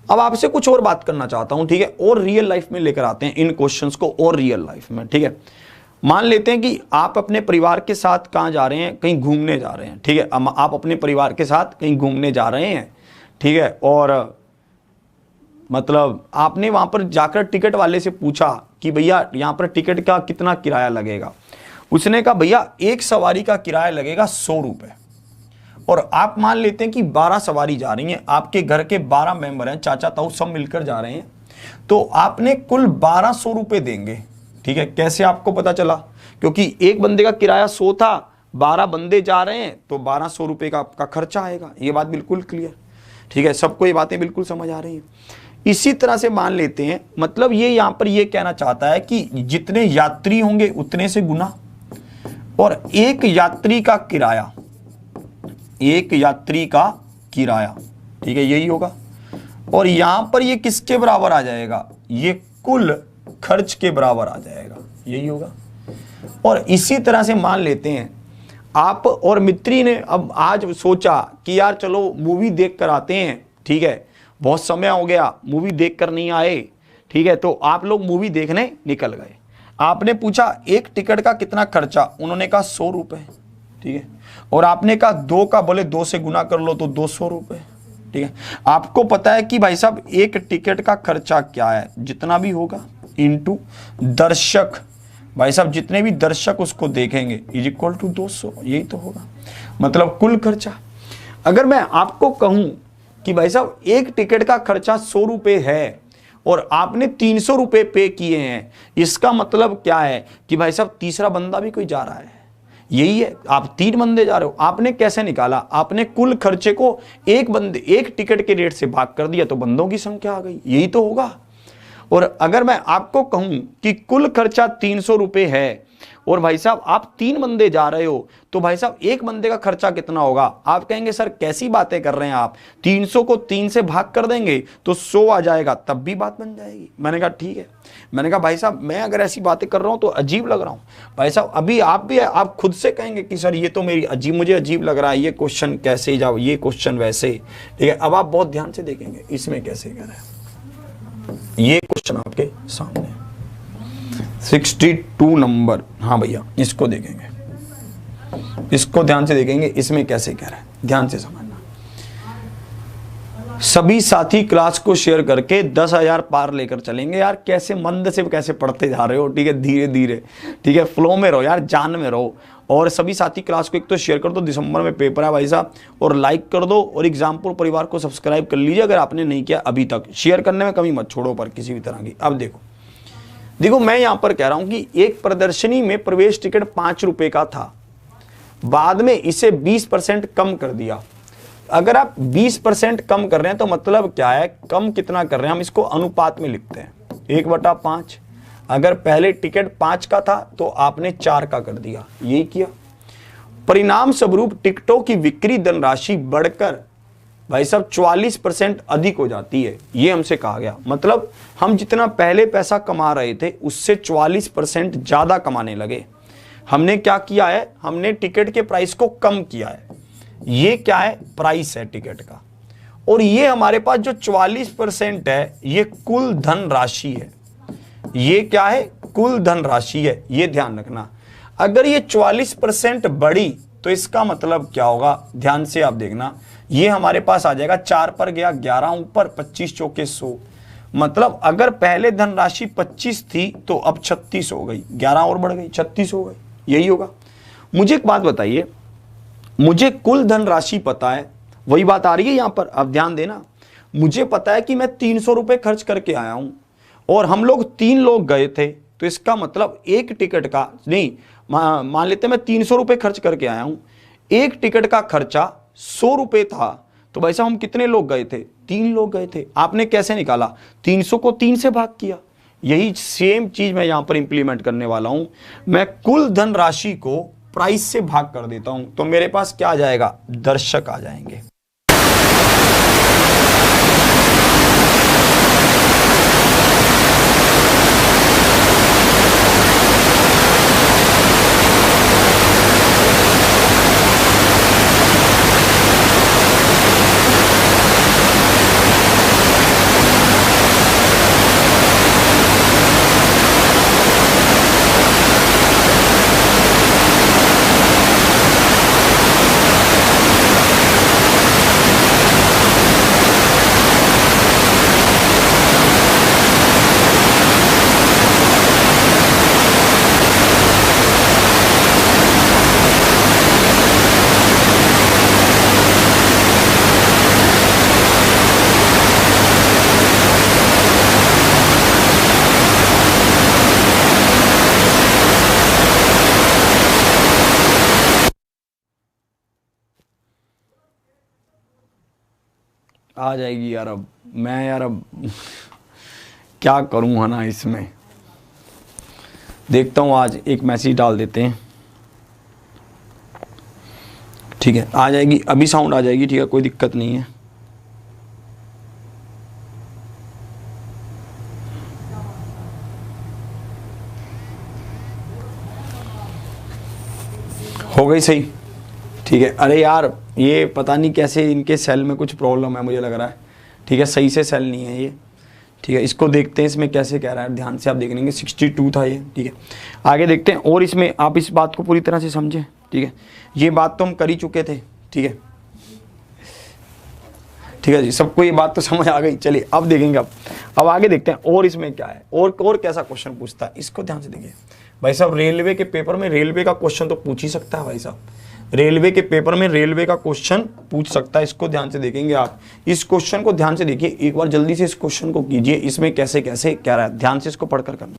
अब आपसे कुछ और बात करना चाहता हूं। ठीक है, और रियल लाइफ में लेकर आते हैं इन क्वेश्चंस को, और रियल लाइफ में। ठीक है, मान लेते हैं कि आप अपने परिवार के साथ कहां जा रहे हैं, कहीं घूमने जा रहे हैं। ठीक है, आप अपने परिवार के साथ कहीं घूमने जा रहे हैं। ठीक है, और मतलब आपने वहां पर जाकर टिकट वाले से पूछा कि भैया यहाँ पर टिकट का कितना किराया लगेगा। उसने कहा भैया एक सवारी का किराया लगेगा 100 रुपए। और आप मान लेते हैं कि 12 सवारी जा रही हैं, आपके घर के 12 मेंबर हैं, चाचा ताऊ सब मिलकर जा रहे हैं, तो आपने कुल 1200 रुपए देंगे। ठीक है, कैसे आपको पता चला, क्योंकि एक बंदे का किराया 100 था, 12 बंदे जा रहे हैं, तो 1200 रुपए का आपका खर्चा आएगा। ये बात बिल्कुल क्लियर। ठीक है, सबको ये बातें बिल्कुल समझ आ रही हैं। इसी तरह से मान लेते हैं, मतलब ये यहां पर ये कहना चाहता है कि जितने यात्री होंगे उतने से गुना, और एक यात्री का किराया, एक यात्री का किराया, ठीक है, यही होगा। और यहां पर ये किसके बराबर आ जाएगा, ये कुल खर्च के बराबर आ जाएगा, यही होगा। और इसी तरह से मान लेते हैं आप और मित्री ने अब आज सोचा कि यार चलो मूवी देख कर आते हैं, ठीक है, बहुत समय हो गया मूवी देख कर नहीं आए, ठीक है, तो आप लोग मूवी देखने निकल गए। आपने पूछा एक टिकट का कितना खर्चा, उन्होंने कहा 100 रुपये, ठीक है, और आपने कहा 2 का, बोले 2 से गुना कर लो तो 200 रुपये, ठीक है। आपको पता है कि भाई साहब एक टिकट का खर्चा क्या है, जितना भी होगा इनटू दर्शक, भाई साहब जितने भी दर्शक उसको देखेंगे इज इक्वल टू 200, यही तो होगा, मतलब कुल खर्चा। अगर मैं आपको कहूं कि भाई साहब एक टिकट का खर्चा 100 रुपये है और आपने 300 रुपये पे किए हैं, इसका मतलब क्या है कि भाई साहब तीसरा बंदा भी कोई जा रहा है, यही है। आप 3 बंदे जा रहे हो, आपने कैसे निकाला, आपने कुल खर्चे को एक टिकट के रेट से भाग कर दिया तो बंदों की संख्या आ गई, यही तो होगा। और अगर मैं आपको कहूं कि कुल खर्चा 300 रुपये है और भाई साहब आप 3 बंदे जा रहे हो, तो भाई साहब एक बंदे का खर्चा कितना होगा, आप कहेंगे सर कैसी बातें कर रहे हैं आप, 300 को 3 से भाग कर देंगे तो 100 आ जाएगा, तब भी बात बन जाएगी। मैंने कहा ठीक है, मैंने कहा भाई साहब मैं अगर ऐसी बातें कर रहा हूं तो अजीब लग रहा हूं, भाई साहब अभी आप खुद से कहेंगे कि सर ये तो मुझे अजीब लग रहा है, ये क्वेश्चन कैसे जाओ, ये क्वेश्चन वैसे, ठीक है। अब आप बहुत ध्यान से देखेंगे इसमें कैसे कर रहे हैं, ये क्वेश्चन आपके सामने 62 नंबर, हाँ भैया इसको देखेंगे, इसको ध्यान से देखेंगे, इसमें कैसे कह रहा है, ध्यान से समझना। सभी साथी क्लास को शेयर करके 10,000 पार लेकर चलेंगे। यार कैसे मंद से कैसे पढ़ते जा रहे हो, ठीक है, धीरे धीरे, ठीक है, फ्लो में रहो यार, जान में रहो। और सभी साथी क्लास को एक तो शेयर कर दो, दिसंबर में पेपर है भाई साहब, और लाइक कर दो, और एग्जामपुर परिवार को सब्सक्राइब कर लीजिए अगर आपने नहीं किया अभी तक। शेयर करने में कमी मत छोड़ो पर किसी भी तरह की। अब देखो मैं यहां पर कह रहा हूं कि एक प्रदर्शनी में प्रवेश टिकट 5 रुपए का था, बाद में इसे 20% कम कर दिया। अगर आप 20% कम कर रहे हैं तो मतलब क्या है, कम कितना कर रहे हैं, हम इसको अनुपात में लिखते हैं 1/5। अगर पहले टिकट 5 का था तो आपने 4 का कर दिया, यही किया। परिणाम स्वरूप टिकटों की बिक्री धनराशि बढ़कर भाई साहब 44% अधिक हो जाती है, ये हमसे कहा गया। मतलब हम जितना पहले पैसा कमा रहे थे उससे 44% ज्यादा कमाने लगे। हमने क्या किया है, हमने टिकट के प्राइस को कम किया है। ये क्या है, प्राइस है टिकट का, और ये हमारे पास जो 44% है ये कुल धन राशि है। ये क्या है, कुल धन राशि है, ये ध्यान रखना। अगर ये 44% बढ़ी तो इसका मतलब क्या होगा, ध्यान से आप देखना, ये हमारे पास आ जाएगा 4 पर गया 11 ऊपर, 25 चौके 100। मतलब अगर पहले धनराशि 25 थी तो अब 36 हो गई, 11 और बढ़ गई 36 हो गई, यही होगा। मुझे एक बात बताइए, मुझे कुल धनराशि पता है, वही बात आ रही है यहां पर, अब ध्यान देना। मुझे पता है कि मैं 300 रुपए खर्च करके आया हूं और हम लोग 3 लोग गए थे, तो इसका मतलब एक टिकट का नहीं, मान लेते मैं 300 रुपए खर्च करके आया हूं, एक टिकट का खर्चा 100 रुपए था, तो भाई साहब हम कितने लोग गए थे, 3 लोग गए थे। आपने कैसे निकाला, 300 को 3 से भाग किया। यही सेम चीज मैं यहां पर इंप्लीमेंट करने वाला हूं। मैं कुल धन राशि को प्राइस से भाग कर देता हूं, तो मेरे पास क्या आ जाएगा, दर्शक आ जाएंगे। आ जाएगी यार। अब मैं यार अब क्या करूं, है ना, इसमें देखता हूं, आज एक मैसेज डाल देते हैं, ठीक है, आ जाएगी, अभी साउंड आ जाएगी, ठीक है, कोई दिक्कत नहीं है। हो गई सही, ठीक है। अरे यार ये पता नहीं कैसे इनके सेल में कुछ प्रॉब्लम है, मुझे लग रहा है, ठीक है, सही से सेल नहीं है ये, ठीक है। इसको देखते हैं इसमें कैसे कह रहा है, ध्यान से आप देख लेंगे। 62 था ये, ठीक है। आगे देखते हैं, और इसमें आप इस बात को पूरी तरह से समझें, ठीक है। ये बात तो हम कर ही चुके थे, ठीक है, ठीक है जी, सबको ये बात तो समझ आ गई। चलिए अब देखेंगे, अब आगे देखते हैं और इसमें क्या है, और कैसा क्वेश्चन पूछता है, इसको ध्यान से देखिए भाई साहब। रेलवे के पेपर में रेलवे का क्वेश्चन तो पूछ ही सकता है भाई साहब, रेलवे के पेपर में रेलवे का क्वेश्चन पूछ सकता है। इसको ध्यान से देखेंगे आप, इस क्वेश्चन को ध्यान से देखिए एक बार, जल्दी से इस क्वेश्चन को कीजिए, इसमें कैसे कैसे कह रहा है, ध्यान से इसको पढ़कर करना।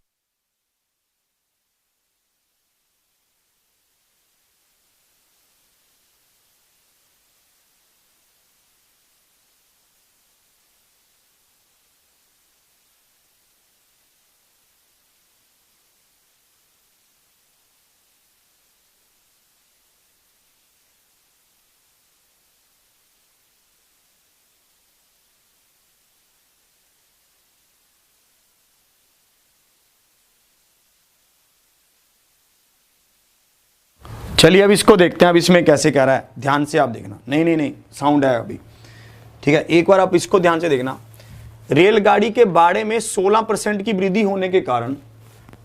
चलिए अब इसको देखते हैं, अब इसमें कैसे कह रहा है, ध्यान से आप देखना। नहीं साउंड है अभी, ठीक है, एक बार आप इसको ध्यान से देखना। रेलगाड़ी के बाड़े में 16% की वृद्धि होने के कारण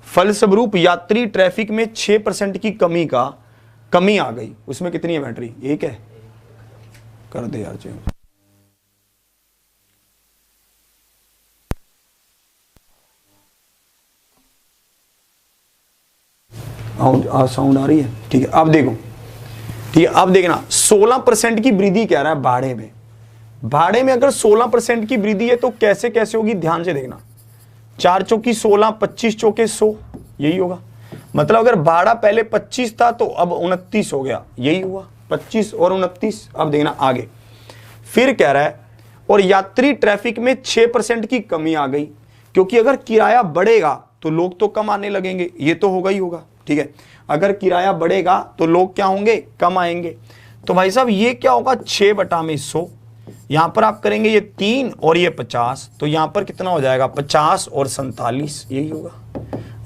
फलस्वरूप यात्री ट्रैफिक में 6% की कमी आ गई। उसमें कितनी है बैटरी, एक है, कर दे यार चेंज। साउंड आ रही है, ठीक है। अब देखो, ठीक है, अब देखना 16% की वृद्धि कह रहा है भाड़े में। भाड़े में अगर 16% की वृद्धि है तो कैसे कैसे होगी, ध्यान से देखना। 4 चौकी 16, 25 चौके 100, यही होगा। मतलब अगर भाड़ा पहले 25 था तो अब 29 हो गया, यही हुआ, 25 और 29। अब देखना आगे, फिर कह रहा है और यात्री ट्रैफिक में 6% की कमी आ गई, क्योंकि अगर किराया बढ़ेगा तो लोग तो कम आने लगेंगे, ये तो होगा ही होगा, ठीक है। अगर किराया बढ़ेगा तो लोग क्या होंगे, कम आएंगे। तो भाई साहब ये क्या होगा, 6/100, यहां पर आप करेंगे ये 3 और ये 50, तो यहां पर कितना हो जाएगा, 50 और 47, यही होगा।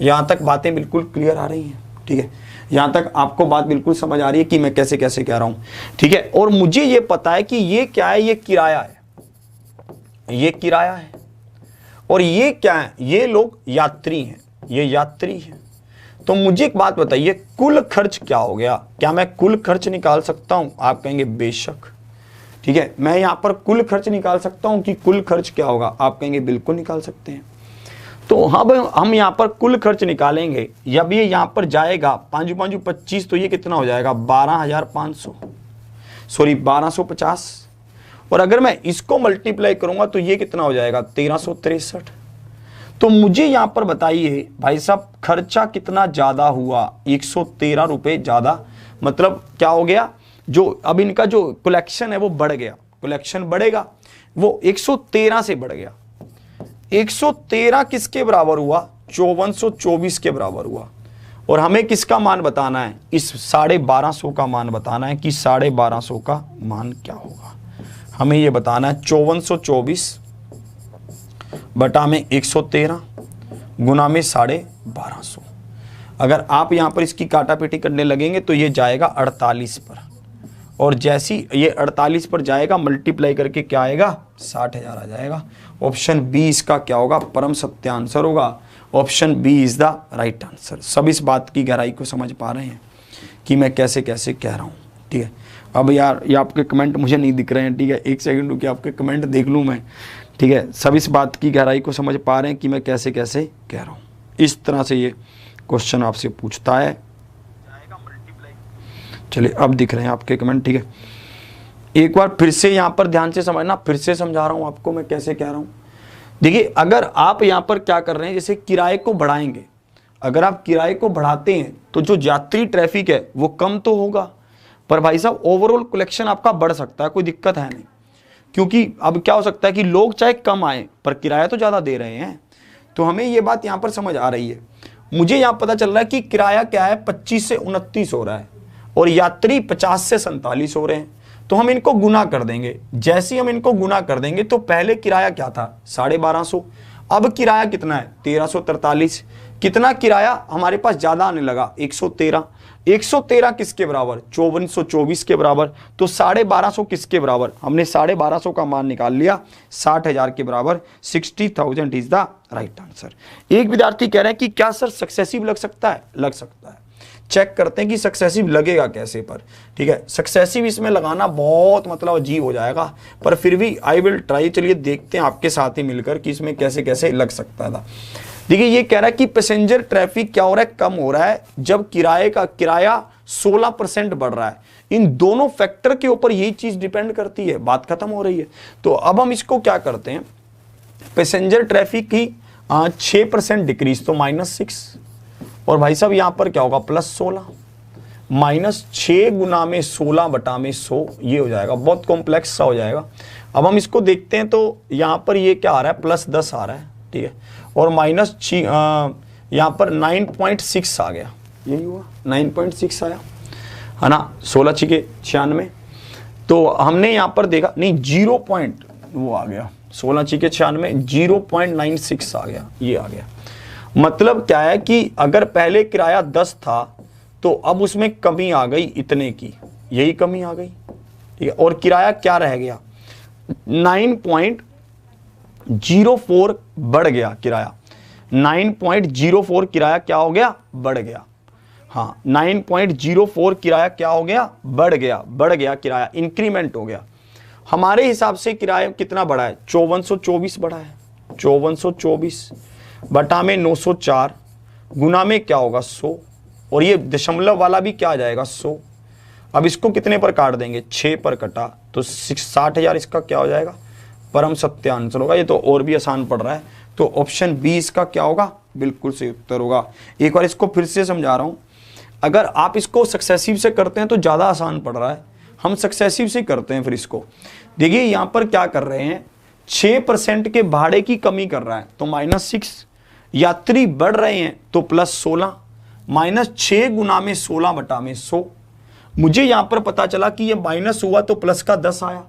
यहां तक बातें बिल्कुल क्लियर आ रही हैं, ठीक है, यहां तक आपको बात बिल्कुल समझ आ रही है कि मैं कैसे कैसे कह रहा हूं, ठीक है। और मुझे ये पता है कि ये क्या है, ये किराया है, ये किराया है, और ये क्या है, ये लोग यात्री हैं, ये यात्री हैं। तो मुझे एक बात बताइए, कुल खर्च क्या हो गया, क्या मैं कुल खर्च निकाल सकता हूं? आप कहेंगे बेशक, ठीक है, मैं यहां पर कुल खर्च निकाल सकता हूं कि कुल खर्च क्या होगा, आप कहेंगे बिल्कुल निकाल सकते हैं। तो हम यहां पर कुल खर्च निकालेंगे, जब ये यहां पर जाएगा 5 5 25, तो ये कितना हो जाएगा, 1250, और अगर मैं इसको मल्टीप्लाई करूंगा तो ये कितना हो जाएगा, 1363। तो मुझे यहां पर बताइए भाई साहब, खर्चा कितना ज्यादा हुआ, 113 रुपए ज्यादा। मतलब क्या हो गया, जो अब इनका जो कलेक्शन है वो बढ़ गया, कलेक्शन बढ़ेगा, वो 113 से बढ़ गया। 113 किसके बराबर हुआ, 5424 के बराबर हुआ। और हमें किसका मान बताना है, इस 1250 का मान बताना है कि 1250 का मान क्या होगा। हमें ये बताना है 5424 बटा में 113 गुना में 1250। अगर आप यहां पर इसकी काटापीटी करने लगेंगे तो ये जाएगा 48 पर, और जैसी ये 48 पर जाएगा मल्टीप्लाई करके क्या आएगा, 60,000 आ जाएगा। ऑप्शन बी इसका क्या होगा, परम सत्य आंसर होगा। Option B is the right answer. सब इस बात की गहराई को समझ पा रहे हैं कि मैं कैसे कैसे कह रहा हूं, ठीक है। अब यार ये आपके कमेंट मुझे नहीं दिख रहे हैं, ठीक है, एक सेकंड रुकिए, आपके कमेंट देख लूं मैं, ठीक है। सब इस बात की गहराई को समझ पा रहे हैं कि मैं कैसे कैसे कह रहा हूं। इस तरह से ये क्वेश्चन आपसे पूछता है। चलिए अब दिख रहे हैं आपके कमेंट, ठीक है। एक बार फिर से यहां पर ध्यान से समझना, फिर से समझा रहा हूं आपको मैं कैसे कह रहा हूं। देखिए अगर आप यहां पर क्या कर रहे हैं, जैसे किराए को बढ़ाएंगे, अगर आप किराए को बढ़ाते हैं तो जो यात्री ट्रैफिक है वो कम तो होगा, पर भाई साहब ओवरऑल कलेक्शन आपका बढ़ सकता है, कोई दिक्कत है नहीं। क्योंकि अब क्या हो सकता है कि लोग चाहे कम आए पर किराया तो ज्यादा दे रहे हैं। तो हमें ये बात यहां पर समझ आ रही है। मुझे यहां पता चल रहा है कि किराया क्या है, 25 से 29 हो रहा है, और यात्री 50 से 47 हो रहे हैं, तो हम इनको गुना कर देंगे। जैसे ही हम इनको गुना कर देंगे तो पहले किराया क्या था 1250, अब किराया कितना है 1343। कितना किराया हमारे पास ज्यादा आने लगा 113। 113 किसके बराबर 5424 के बराबर, तो 1250 किसके बराबर, हमने 1250 का मान निकाल लिया 60,000 के बराबर। 60,000 इज द राइट आंसर। एक विद्यार्थी कह रहे हैं कि क्या सर सक्सेसिव लग सकता है, लग सकता है। चेक करते हैं कि सक्सेसिव लगेगा कैसे पर, ठीक है। सक्सेसिव इसमें लगाना बहुत मतलब अजीब हो जाएगा, पर फिर भी आई विल ट्राई। चलिए देखते हैं आपके साथ ही मिलकर कि इसमें कैसे कैसे लग सकता था। देखिए ये कह रहा है कि पैसेंजर ट्रैफिक क्या हो रहा है, कम हो रहा है जब किराया 16% बढ़ रहा है। इन दोनों फैक्टर के ऊपर यही चीज डिपेंड करती है, बात खत्म हो रही है। तो अब हम इसको क्या करते हैं, पैसेंजर ट्रैफिक की 6% डिक्रीज तो -6, और भाई साहब यहां पर क्या होगा +16, -6 गुना में 16 बटा में 100, ये हो जाएगा, बहुत कॉम्प्लेक्स सा हो जाएगा। अब हम इसको देखते हैं तो यहां पर ये क्या आ रहा है +10 आ रहा है, ठीक है, और यहां पर 9.6 आ गया, यही हुआ 9.6 आया है ना, 16 छिके 96। तो हमने यहां पर देखा नहीं 0 पॉइंट वो आ गया, 16 छिके 96 0.96 आ गया, ये आ गया। मतलब क्या है कि अगर पहले किराया 10 था तो अब उसमें कमी आ गई इतने की, यही कमी आ गई, ठीक है, और किराया क्या रह गया 9.04 बढ़ गया किराया, 9.04 किराया क्या हो गया, बढ़ गया। हाँ 9.04 किराया क्या हो गया, बढ़ गया किराया, इंक्रीमेंट हो गया। हमारे हिसाब से किराया कितना बढ़ा है 5424 बढ़ा है, 5424 बटा में 904 गुना में क्या होगा 100, और ये दशमलव वाला भी क्या आ जाएगा 100। अब इसको कितने पर काट देंगे 6 पर कटा तो 60,000 इसका क्या हो जाएगा, परम सत्य आंसर होगा। ये तो और भी आसान पड़ रहा है, तो ऑप्शन बी इसका क्या होगा, बिल्कुल सही उत्तर होगा। एक बार इसको फिर से समझा रहा हूं, अगर आप इसको सक्सेसिव से करते हैं तो ज्यादा आसान पड़ रहा है, हम सक्सेसिव से करते हैं। फिर इसको देखिए यहां पर क्या कर रहे हैं, 6% के भाड़े की कमी कर रहा है तो -6, यात्री बढ़ रहे हैं तो +16, -6 गुना में 16 बटा में 100। मुझे यहां पर पता चला कि ये माइनस हुआ तो प्लस का 10 आया,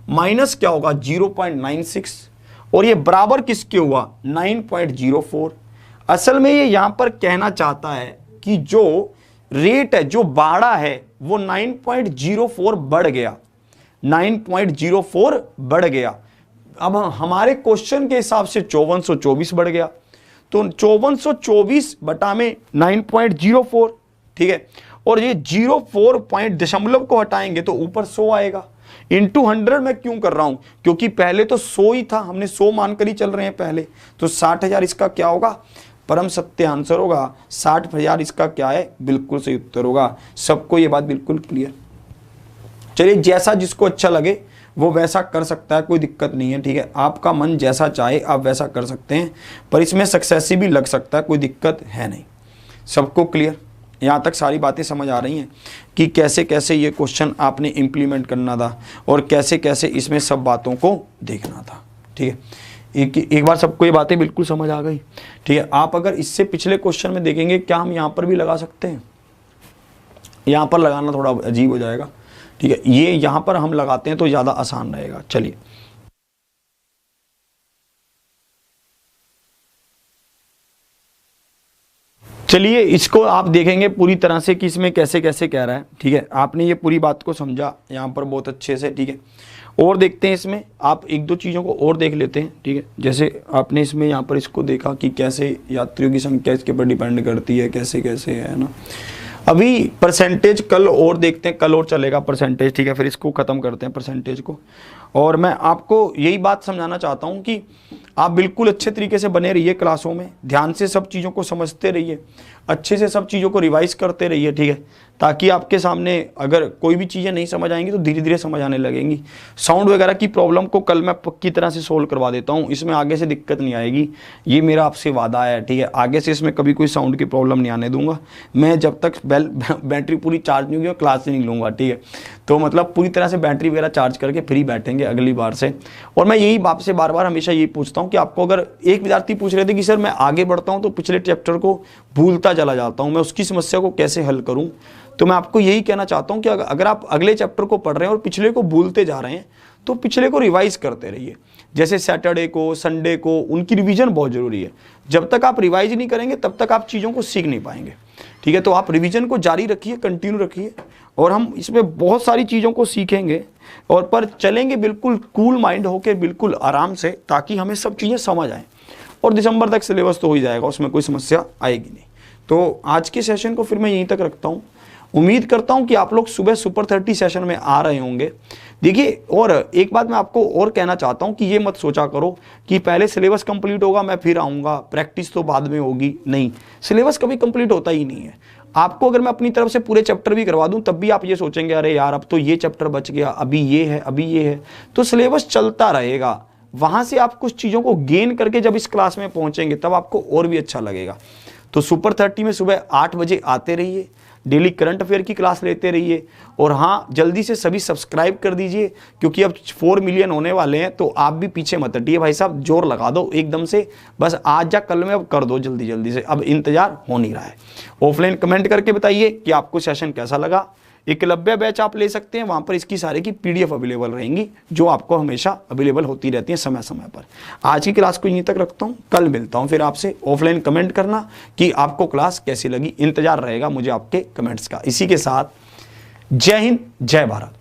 माइनस क्या होगा 0.96, और ये बराबर किसके हुआ 9.04। असल में ये यहां पर कहना चाहता है कि जो रेट है, जो भाड़ा है, वो 9.04 बढ़ गया, 9.04 बढ़ गया। अब हमारे क्वेश्चन के हिसाब से 5424 बढ़ गया, तो 5424 बटा में 9.04, ठीक है, और ये 04 पॉइंट दशमलव को हटाएंगे तो ऊपर 100 आएगा। इंटू 100 में क्यों कर रहा हूं, क्योंकि पहले तो 100 ही था, हमने 100 मानकर ही चल रहे हैं पहले, तो 60,000 इसका क्या होगा, परम सत्य आंसर होगा। 60,000 इसका क्या है, बिल्कुल सही उत्तर होगा। सबको ये बात बिल्कुल क्लियर। चलिए जैसा जिसको अच्छा लगे वो वैसा कर सकता है, कोई दिक्कत नहीं है, ठीक है, आपका मन जैसा चाहे आप वैसा कर सकते हैं, पर इसमें सक्सेसिव भी लग सकता है, कोई दिक्कत है नहीं। सबको क्लियर, यहाँ तक सारी बातें समझ आ रही हैं कि कैसे कैसे ये क्वेश्चन आपने इम्प्लीमेंट करना था और कैसे कैसे इसमें सब बातों को देखना था, ठीक है। एक बार सबको ये बातें बिल्कुल समझ आ गई, ठीक है। आप अगर इससे पिछले क्वेश्चन में देखेंगे, क्या हम यहाँ पर भी लगा सकते हैं, यहाँ पर लगाना थोड़ा अजीब हो जाएगा, ठीक है, ये यहां पर हम लगाते हैं तो ज्यादा आसान रहेगा। चलिए इसको आप देखेंगे पूरी तरह से कि इसमें कैसे कैसे कह रहा है, ठीक है। आपने ये पूरी बात को समझा यहां पर बहुत अच्छे से, ठीक है। और देखते हैं इसमें, आप एक दो चीज़ों को और देख लेते हैं, ठीक है। जैसे आपने इसमें यहाँ पर इसको देखा कि कैसे यात्रियों की संख्या इसके ऊपर डिपेंड करती है, कैसे कैसे है ना। अभी परसेंटेज कल और देखते हैं, कल और चलेगा परसेंटेज, ठीक है, फिर इसको ख़त्म करते हैं परसेंटेज को। और मैं आपको यही बात समझाना चाहता हूँ कि आप बिल्कुल अच्छे तरीके से बने रहिए क्लासों में, ध्यान से सब चीज़ों को समझते रहिए, अच्छे से सब चीज़ों को रिवाइज करते रहिए, ठीक है, ताकि आपके सामने अगर कोई भी चीज़ें नहीं समझ आएंगी तो धीरे धीरे समझ आने लगेंगी। साउंड वगैरह की प्रॉब्लम को कल मैं पक्की तरह से सोल्व करवा देता हूँ, इसमें आगे से दिक्कत नहीं आएगी, ये मेरा आपसे वादा है, ठीक है। आगे से इसमें कभी कोई साउंड की प्रॉब्लम नहीं आने दूंगा मैं, जब तक बैटरी पूरी चार्ज नहीं होगी क्लास से नहीं लूँगा, ठीक है। तो मतलब पूरी तरह से बैटरी वगैरह चार्ज करके फ्री बैठेंगे अगली बार से। और मैं यही आपसे बार बार हमेशा यही पूछता हूँ कि आपको, अगर एक विद्यार्थी पूछ रहे थे कि सर मैं आगे बढ़ता हूँ तो पिछले चैप्टर को भूलता चला जाता हूँ, मैं उसकी समस्या को कैसे हल करूँ, तो मैं आपको यही कहना चाहता हूं कि अगर आप अगले चैप्टर को पढ़ रहे हैं और पिछले को भूलते जा रहे हैं तो पिछले को रिवाइज करते रहिए। जैसे सैटरडे को, संडे को, उनकी रिवीजन बहुत जरूरी है। जब तक आप रिवाइज नहीं करेंगे तब तक आप चीज़ों को सीख नहीं पाएंगे। ठीक है, तो आप रिवीजन को जारी रखिए, कंटिन्यू रखिए, और हम इसमें बहुत सारी चीज़ों को सीखेंगे और पर चलेंगे बिल्कुल कूल माइंड होकर, बिल्कुल आराम से, ताकि हमें सब चीज़ें समझ आएँ। और दिसंबर तक सिलेबस तो हो ही जाएगा, उसमें कोई समस्या आएगी नहीं। तो आज के सेशन को फिर मैं यहीं तक रखता हूँ। उम्मीद करता हूँ कि आप लोग सुबह सुपर 30 सेशन में आ रहे होंगे। देखिए, और एक बात मैं आपको और कहना चाहता हूँ कि ये मत सोचा करो कि पहले सिलेबस कंप्लीट होगा मैं फिर आऊँगा, प्रैक्टिस तो बाद में होगी। नहीं, सिलेबस कभी कंप्लीट होता ही नहीं है। आपको अगर मैं अपनी तरफ से पूरे चैप्टर भी करवा दूं तब भी आप ये सोचेंगे अरे यार अब तो ये चैप्टर बच गया, अभी ये है, अभी ये है। तो सिलेबस चलता रहेगा, वहाँ से आप कुछ चीज़ों को गेन करके जब इस क्लास में पहुँचेंगे तब आपको और भी अच्छा लगेगा। तो सुपर 30 में सुबह 8 बजे आते रहिए, डेली करंट अफेयर की क्लास लेते रहिए, और हाँ, जल्दी से सभी सब्सक्राइब कर दीजिए क्योंकि अब 4 मिलियन होने वाले हैं। तो आप भी पीछे मत हटिए भाई साहब, जोर लगा दो एकदम से, बस आज या कल में अब कर दो जल्दी जल्दी से, अब इंतजार हो नहीं रहा है। ऑफलाइन कमेंट करके बताइए कि आपको सेशन कैसा लगा। एकलव्य बैच आप ले सकते हैं, वहाँ पर इसकी सारे की PDF अवेलेबल रहेंगी जो आपको हमेशा अवेलेबल होती रहती हैं समय समय पर। आज की क्लास को यहीं तक रखता हूँ, कल मिलता हूँ फिर आपसे। ऑफलाइन कमेंट करना कि आपको क्लास कैसी लगी, इंतजार रहेगा मुझे आपके कमेंट्स का। इसी के साथ जय हिंद, जय भारत।